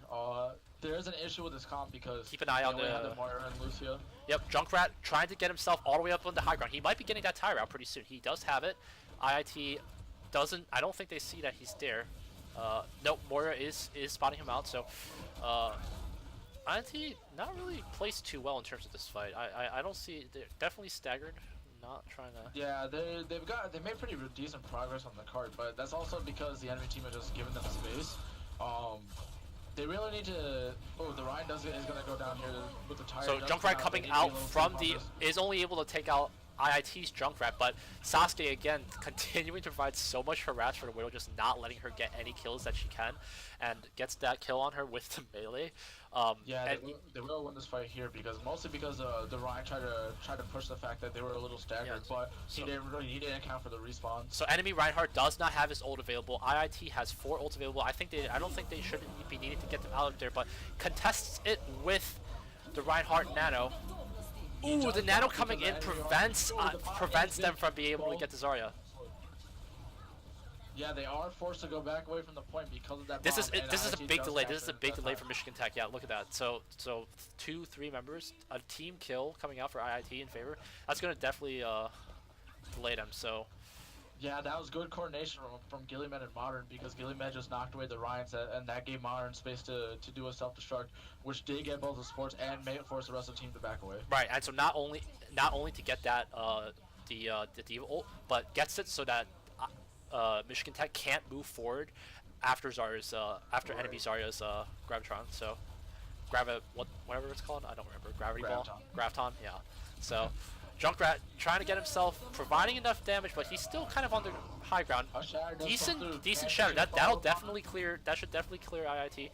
There is an issue with this comp because keep an eye on the Moira and Lucio. Yep, Junkrat trying to get himself all the way up on the high ground. He might be getting that tire out pretty soon. He does have it. IIT doesn't. I don't think they see that he's there. Nope, Moira is spotting him out. So, ITE not really placed too well in terms of this fight. I don't see. They're definitely staggered. Not trying to. Yeah, they made pretty decent progress on the card, but that's also because the enemy team has just given them space. They really need to. Oh, the Ryan is gonna go down here with the tire. So Junkrat coming out from the is only able to take out IIT's Junkrat, but Sasuke again continuing to provide so much harass for the Widow, just not letting her get any kills that she can, and gets that kill on her with the melee. Yeah, they will win this fight here mostly because the Ryan tried to push the fact that they were a little staggered, but he didn't account for the respawn. So enemy Reinhardt does not have his ult available. IIT has 4 ults available. I don't think they shouldn't be needing to get them out of there, but contests it with the Reinhardt Nano. Ooh, the Nano coming in prevents them from being able to get the Zarya. Yeah, they are forced to go back away from the point because of that. This is a big delay. This is a big capture delay for Michigan Tech. Yeah, look at that. So 2-3 members, a team kill coming out for IIT in favor. That's gonna definitely delay them. So yeah, that was good coordination from Gilliman and Modern, because Gilliman just knocked away the Ryans, and that gave Modern space to do a self-destruct, which did get both the sports and made it force the rest of the team to back away. right, and so not only to get that the Diva ult, but gets it so that Michigan Tech can't move forward after Zarya's enemy Zarya's Gravitron. So whatever it's called, I don't remember. Gravity Ball, Graviton, yeah. So Junkrat trying to get himself, providing enough damage, but he's still kind of on the high ground. Decent shatter. That'll definitely clear. That should definitely clear IIT.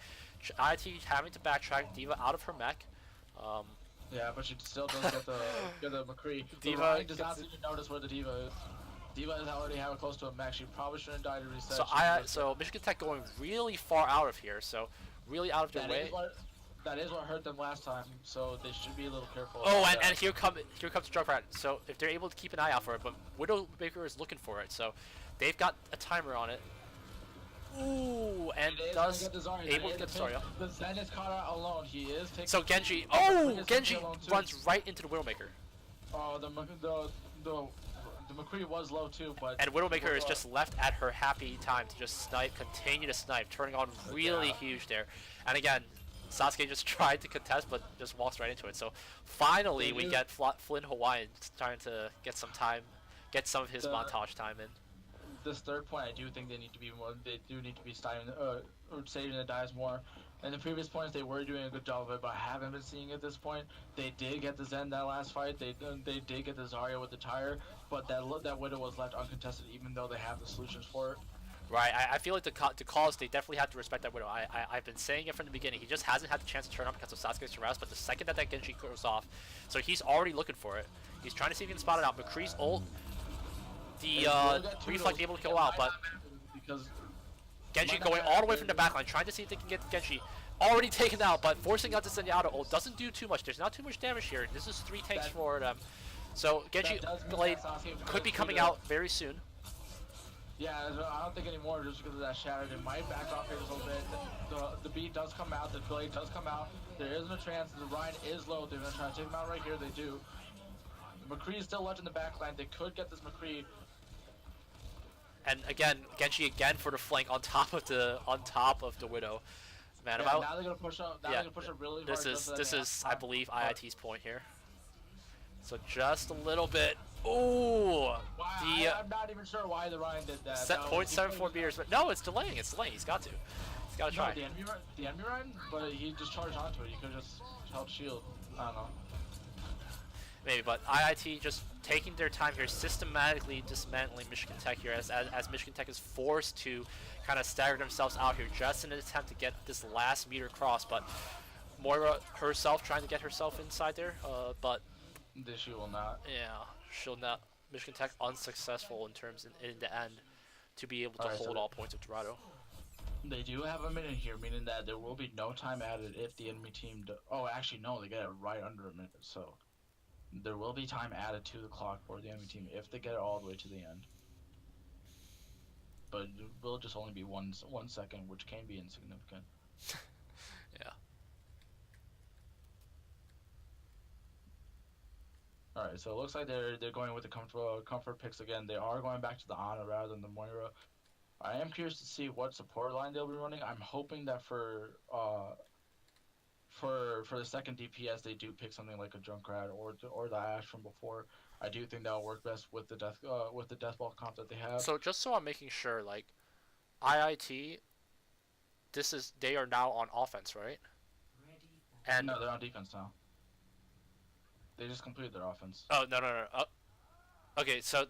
IIT having to backtrack Diva out of her mech. Yeah, but she still does get the McCree. Diva does not seem to notice where the Diva is. Diva is already having close to a mech. She probably shouldn't die to reset. So Michigan Tech going really far out of here. So really out of their way. That is what hurt them last time, so they should be a little careful. Oh, and here comes Junkrat. So if they're able to keep an eye out for it, but Widowmaker is looking for it, so they've got a timer on it. Ooh, and does able to get the Zarya. The Zen is caught out alone. He is taking. So Genji, Genji runs right into the Widowmaker. Oh, the McCree was low too, but and Widowmaker is just left at her happy time to just snipe, continue to snipe, turning on really huge there. And again, Sasuke just tried to contest, but just walks right into it. So finally, we get Flynn Hawaiian trying to get some time, get some of his montage time in. This third point, I do think they need to be more. They do need to be saving the dives more. In the previous points, they were doing a good job of it, but I haven't been seeing it at this point. They did get the Zen that last fight. They did get the Zarya with the tire, but that Widow was left uncontested, even though they have the solutions for it. Right, I feel like the calls, they definitely have to respect that Widow. I've been saying it from the beginning. He just hasn't had the chance to turn up because of Sasuke's harass, but the second that Genji goes off, so he's already looking for it. He's trying to see if he can spot it out. McCree's ult, the reflect able to kill out, but because Genji going all the way from the backline, trying to see if they can get Genji. Already taken out, but forcing out the Zenyatta ult doesn't do too much. There's not too much damage here. This is 3 tanks for them. So Genji Blade could be coming out very soon. Yeah, I don't think anymore just because of that shatter. They might back off here just a little bit. The beat does come out, the blade does come out. There isn't a chance. The Ryan is low. They're going to try to take him out right here. They do. McCree is still left in the backline. They could get this McCree. And again, Genji again for the flank on top of the Widow. Man, yeah, now they're going to push up. Now they're going to push up really hard. This is I believe IIT's point here. So just a little bit. Ooh! I'm not even sure why the Ryan did that. Set 0.74 meters, but no, it's delaying. It's delaying. He's got to. He's got to try. No, the enemy Ryan, but he just charged onto it. He could have just held shield. I don't know. Maybe, but IIT just taking their time here, systematically dismantling Michigan Tech here, as Michigan Tech is forced to kind of stagger themselves out here just in an attempt to get this last meter cross. But Moira herself trying to get herself inside there, but she will not. Yeah, she'll not. Michigan Tech unsuccessful in terms in the end to be able to hold all points of Dorado. They do have a minute here, meaning that there will be no time added if the enemy team. Oh, actually, no, they get it right under a minute. So there will be time added to the clock for the enemy team if they get it all the way to the end. But it will just only be one second, which can be insignificant. Yeah. Alright, fight. So it looks like they're going with the comfort picks again. They are going back to the Ana rather than the Moira. I am curious to see what support line they'll be running. I'm hoping that for the second DPS they do pick something like a Junkrat or the Ashe from before. I do think that'll work best with the death ball comp that they have. So just so I'm making sure, like, IIT, they are now on offense, right? Ready for And No, they're on defense now. They just completed their offense. oh no. Okay, so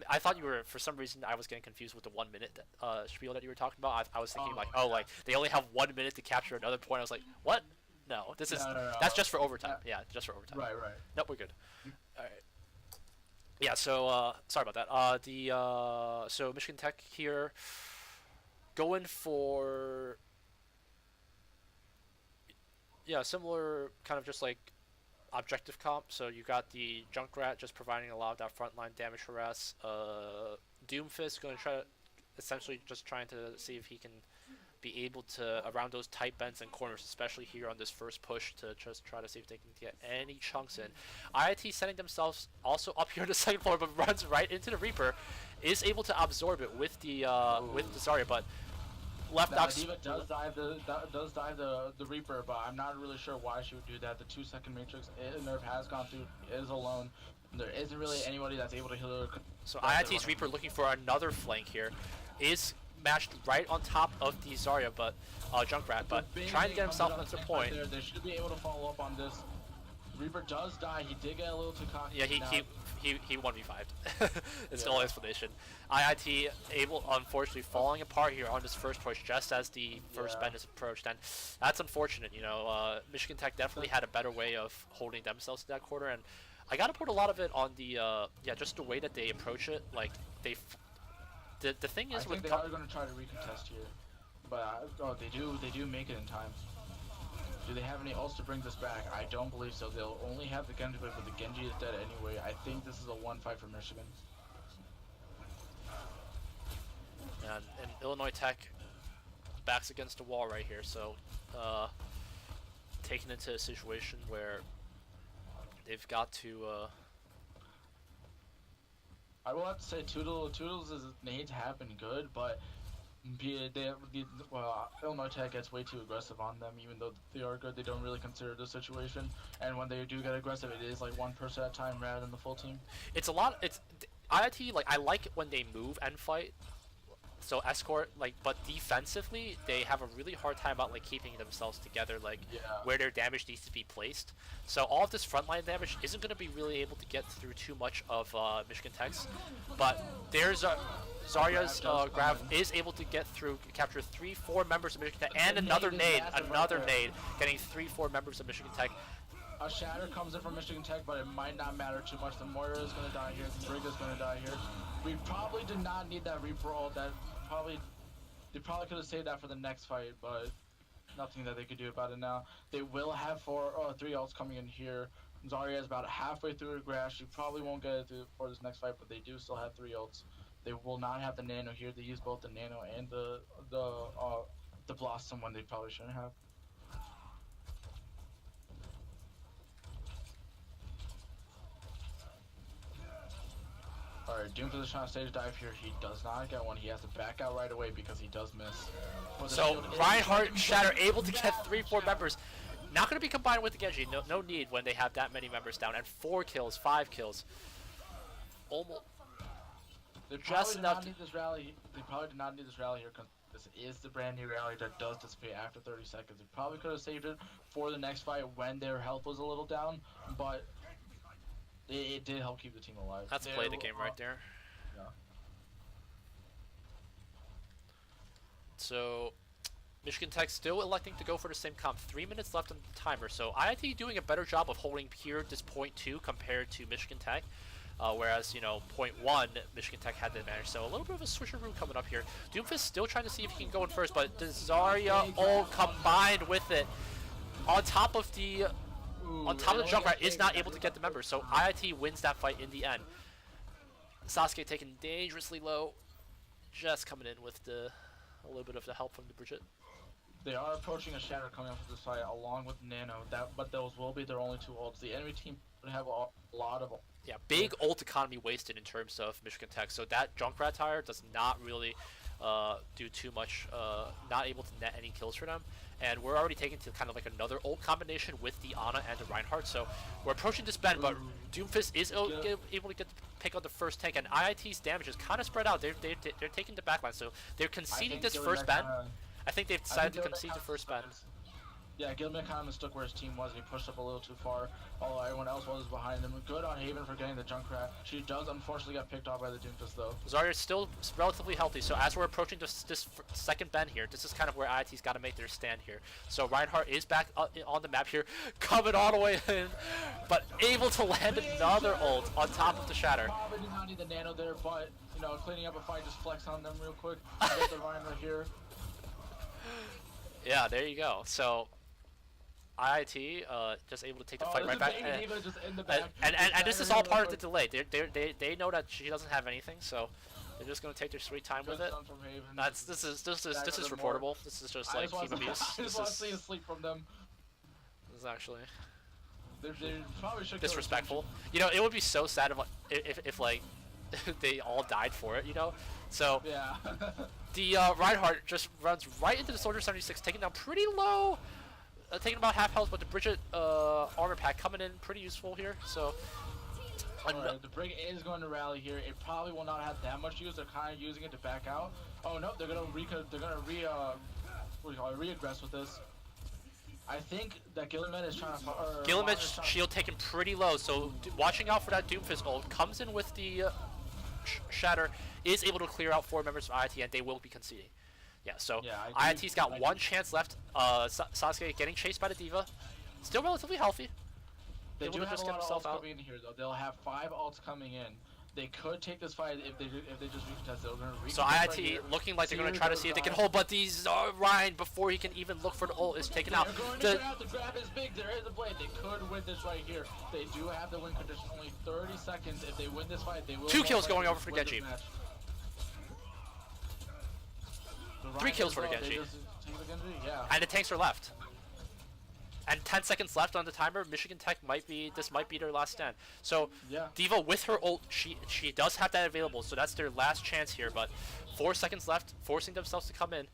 I thought you were, for some reason I was getting confused with the 1 minute spiel that you were talking about. I was thinking like they only have 1 minute to capture another point. I was like, what? No, this is No. that's just for overtime. Yeah, just for overtime. Right. Nope, we're good. All right. Yeah. So sorry about that. So Michigan Tech here, going for similar kind of just like objective comp. So you got the Junkrat just providing a lot of that frontline damage harass. Doomfist going to try to essentially just trying to see if he can be able to around those tight bends and corners, especially here on this first push, to just try to see if they can get any chunks in. IIT setting themselves also up here on the second floor, but runs right into the Reaper, is able to absorb it with the Zarya, but left out. Diva does dive the Reaper, but I'm not really sure why she would do that. The 2-second matrix nerf has gone through, is alone. There isn't really anybody that's able to heal her. So IIT's Reaper looking for another flank here, is matched right on top of the Zarya, but Junkrat, but trying to get himself into point. They should be able to follow up on this. Reaper does die. He did get a little too cocky. Yeah, he 1v5'd. It's the only explanation. IIT unfortunately falling apart here on this first push just as the first bend is approached, and that's unfortunate. You know, Michigan Tech definitely had a better way of holding themselves to that quarter, and I gotta put a lot of it on the just the way that they approach it. Like the thing is, I think they are going to try to recontest here, but they do make it in time. Do they have any ults to bring this back? I don't believe so. They'll only have the Genji, but the Genji is dead anyway. I think this is a 1-5 for Michigan. And Illinois Tech backs against the wall right here, so taken into a situation where they've got to. I will have to say Toodles' nades have been good, but Illinois Tech gets way too aggressive on them. Even though they are good, they don't really consider the situation. And when they do get aggressive, it is like one person at a time rather than the full team. It's a lot. It's IIT. Like, I like it when they move and fight. So escort, like, but defensively, they have a really hard time about like keeping themselves together, like where their damage needs to be placed. So all of this frontline damage isn't going to be really able to get through too much of Michigan Tech's. But there's Zarya's grab is able to get through, capture 3-4 members of Michigan Tech, and another nade, getting 3-4 members of Michigan Tech. A shatter comes in from Michigan Tech, but it might not matter too much. The Moira is going to die here. The Brig is going to die here. We probably did not need that Reaper ult. They probably could have saved that for the next fight, but nothing that they could do about it now. They will have 3 ults coming in here. Zarya is about halfway through her grass. She probably won't get it for this next fight, but they do still have 3 ults. They will not have the Nano here. They use both the Nano and the Blossom when they probably shouldn't have. Alright, Doom position on stage dive here. He does not get one. He has to back out right away because he does miss. So Reinhardt and Shatter able to get 3-4 members. Not going to be combined with the Genji. No need when they have that many members down. And 4 kills, 5 kills. Almost. They probably did not need this rally. They probably did not need this rally here because this is the brand new rally that does dissipate after 30 seconds. They probably could have saved it for the next fight when their health was a little down, but it did help keep the team alive. That's play the game right there. Yeah. So Michigan Tech still electing to go for the same comp. 3 minutes left on the timer. So IIT doing a better job of holding here this point 2 compared to Michigan Tech. Whereas, you know, point 1, Michigan Tech had the advantage. So a little bit of a switcheroo coming up here. Doomfist still trying to see if he can go in first, but the Zarya all combined with it on top of the Junkrat is not able to get the members. So IIT wins that fight in the end. Sasuke taken dangerously low, just coming in with a little bit of the help from the Bridget. They are approaching a Shatter coming up to the side along with Nano. But those will be their only two ults. The enemy team would have a lot of. Yeah, big ult economy wasted in terms of Michigan Tech. So that Junkrat tire does not really do too much, not able to net any kills for them. And we're already taking to kind of like another ult combination with the Ana and the Reinhardt. So we're approaching this bend, but Doomfist is able to get the pick on the first tank. And IIT's damage is kind of spread out. They're taking the backline. So they're conceding this first bend. I think they've decided to concede the first bend. Yeah, Gilman kind of mistook where his team was, and he pushed up a little too far, while everyone else was behind him. Good on Haven for getting the Junkrat. She does unfortunately get picked off by the Doomfist, though. Zarya's still relatively healthy, so as we're approaching this second bend here, this is kind of where IIT's got to make their stand here. So Reinhardt is back on the map here, coming all the way in, but able to land another ult on top of the Shatter. Probably did not need the Nano there, but, you know, cleaning up a fight, just flex on them real quick. Get the Reinhardt here. Yeah, there you go. So IIT just able to take the fight right back, and this is all part of the delay. They know that she doesn't have anything, so they're just gonna take their sweet time with it. This is reportable. This is just like team abuse. I just want to see a sleep from them. This is actually they probably should disrespectful. You know, it would be so sad if like they all died for it. You know, so yeah. The Reinhardt just runs right into the Soldier 76, taking down pretty low. Taking about half health, but the Bridget armor pack coming in pretty useful here. So, right, the Brig is going to rally here. It probably will not have that much use. They're kind of using it to back out. Oh no, they're gonna reaggress with this. I think that Gilliman is trying to. Gilliman's shield taken pretty low, so watching out for that Doomfist ult. Comes in with the Shatter, is able to clear out 4 members of IIT, and they will be conceding. Yeah, so IIT's got one chance left. Sasuke getting chased by the D.Va. Still relatively healthy. They do have a lot of ults coming in here, though. They'll have 5 ults coming in. They could take this fight if they just recontest. They're going to so IIT looking like they're going to try to see if they can hold, but these Ryan, before he can even look for the ult, is taken out. The grab is big. There is a blade. They could win this right here. They do have the win condition. Only 30 seconds. If they win this fight, they will. 2 kills going over for Genji. 3 kills for the Genji. Yeah. And the tanks are left. And 10 seconds left on the timer. Michigan Tech this might be their last stand. So yeah. D.Va with her ult, she does have that available, so that's their last chance here. But 4 seconds left, forcing themselves to come in.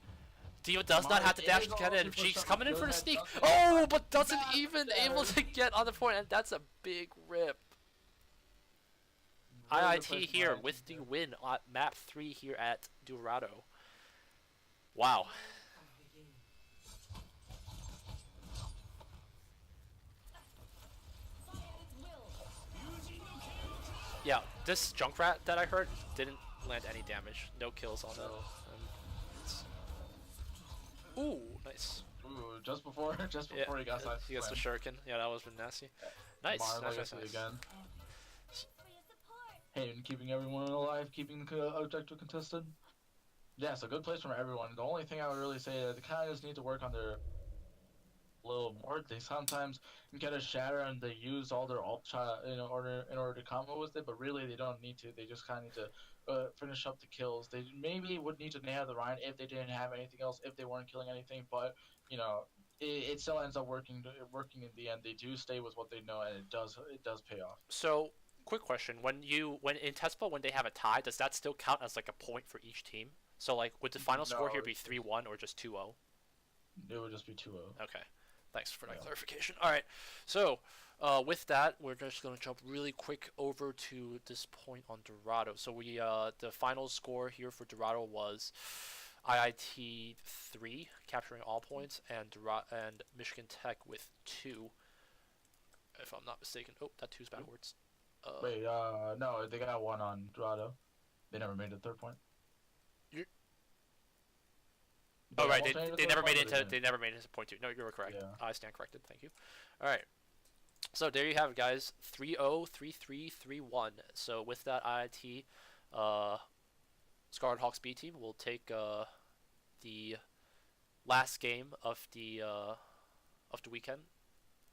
D.Va does not have to dash to get in. She's coming in for the sneak. Oh, but doesn't even able to get on the point, and that's a big rip. IIT here with the win on map 3 here at Dorado. Wow. Yeah, this Junkrat that I heard didn't land any damage. No kills on that. Ooh, nice. Ooh, just before he got side. He gets the shuriken. Yeah, that was been nasty. Nice. Nice. Again. Hey, and keeping everyone alive, keeping the objective contested. Yeah, so good place from everyone. The only thing I would really say is they kind of just need to work on their little more. They sometimes get a Shatter and they use all their ult in order to combo with it, but really they don't need to. They just kind of need to finish up the kills. They maybe would need to nail the Ryan if they didn't have anything else, if they weren't killing anything, but you know, it still ends up working in the end. They do stay with what they know, and it does pay off. So quick question: when in Tespa, when they have a tie, does that still count as like a point for each team? So like, would the final score here be 3-1 or just 2-0? It would just be 2-0. Okay. Thanks for that clarification. All right, so with that, we're just going to jump really quick over to this point on Dorado. So we the final score here for Dorado was IIT 3, capturing all points, and Michigan Tech with 2, if I'm not mistaken. Oh, that 2's backwards. Wait, no, they got 1 on Dorado. They never made the 3rd point. Oh right, they never made it into point 2. No, you were correct. Yeah. I stand corrected. Thank you. All right. So there you have it, guys. 3-0, 3-3, 3-1. So with that, IIT, Scarlet Hawks B team will take the last game of the weekend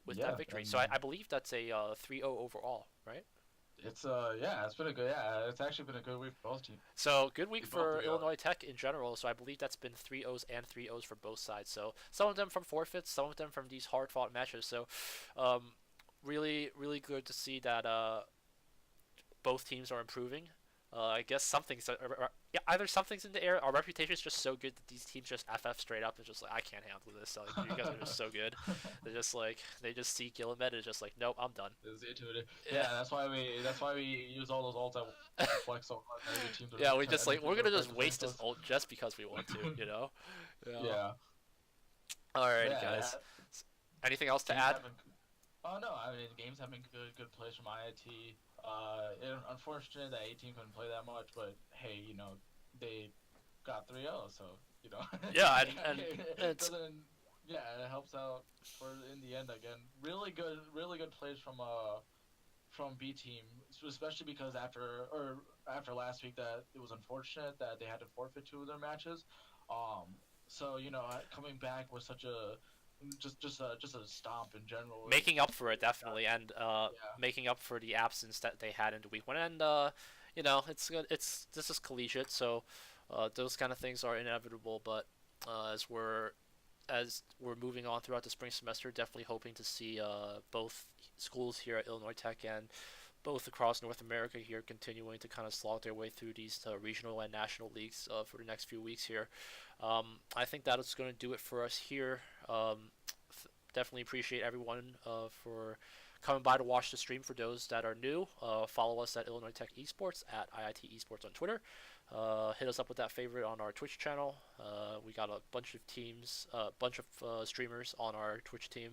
with that victory. So I believe that's a 3-0 overall, right? It's yeah, it's actually been a good week for both teams. So good week We both for 3-0. Illinois Tech in general. So I believe that's been 3-0s and 3-0s for both sides. So some of them from forfeits, some of them from these hard fought matches. So really, really good to see that both teams are improving. I guess something's yeah, either something's in the air. Our reputation is just so good that these teams just FF straight up. It's just like I can't handle this. So, like, you guys are just so good. They're just like they just see Gillimed and it's just like nope, I'm done. It's intuitive. Yeah, Yeah, that's why we use all those ults to flex so much. Every team yeah. We just every like team we're to gonna just represent waste this us. ult just because we want to. You know. Yeah. Yeah. Alrighty, guys. Yeah. Anything else to Games add? have been. Oh no, I mean games have been good plays from IIT. Unfortunate that 18 couldn't play that much, but hey, they got 3-0, so Yeah, and it it's doesn't. Yeah, it helps out for in the end again. Really good plays from B team, especially because after last week that it was unfortunate that they had to forfeit two of their matches. So coming back was such a just a stomp in general. making up for it definitely, and Yeah. making up for the absence that they had in week one. And it's good. It's this is collegiate, so those kind of things are inevitable. But as we're moving on throughout the spring semester, definitely hoping to see both schools here at Illinois Tech and both across North America here continuing to kind of slog their way through these regional and national leagues for the next few weeks here. I think that is going to do it for us here. Definitely appreciate everyone for coming by to watch the stream. For those that are new, follow us at Illinois Tech Esports at IIT Esports on Twitter. Hit us up with that favorite on our Twitch channel. We got a bunch of teams, a bunch of streamers on our Twitch team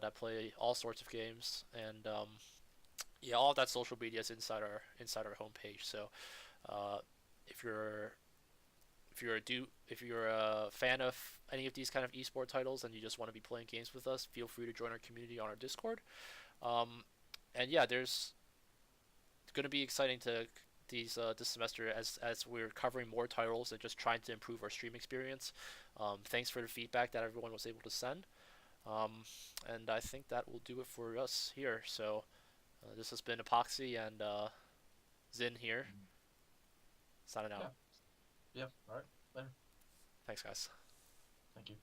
that play all sorts of games, and yeah, all of that social media is inside our homepage. So if you're if you're a fan of any of these kind of esport titles and you just want to be playing games with us, feel free to join our community on our Discord. And yeah, there's going to be exciting to these this semester as we're covering more titles and just trying to improve our stream experience. Thanks for the feedback that everyone was able to send. And I think that will do it for us here. So this has been Epoxy and Zin here, signing out. Yeah. Yeah. All right. Later. Thanks, guys. Thank you.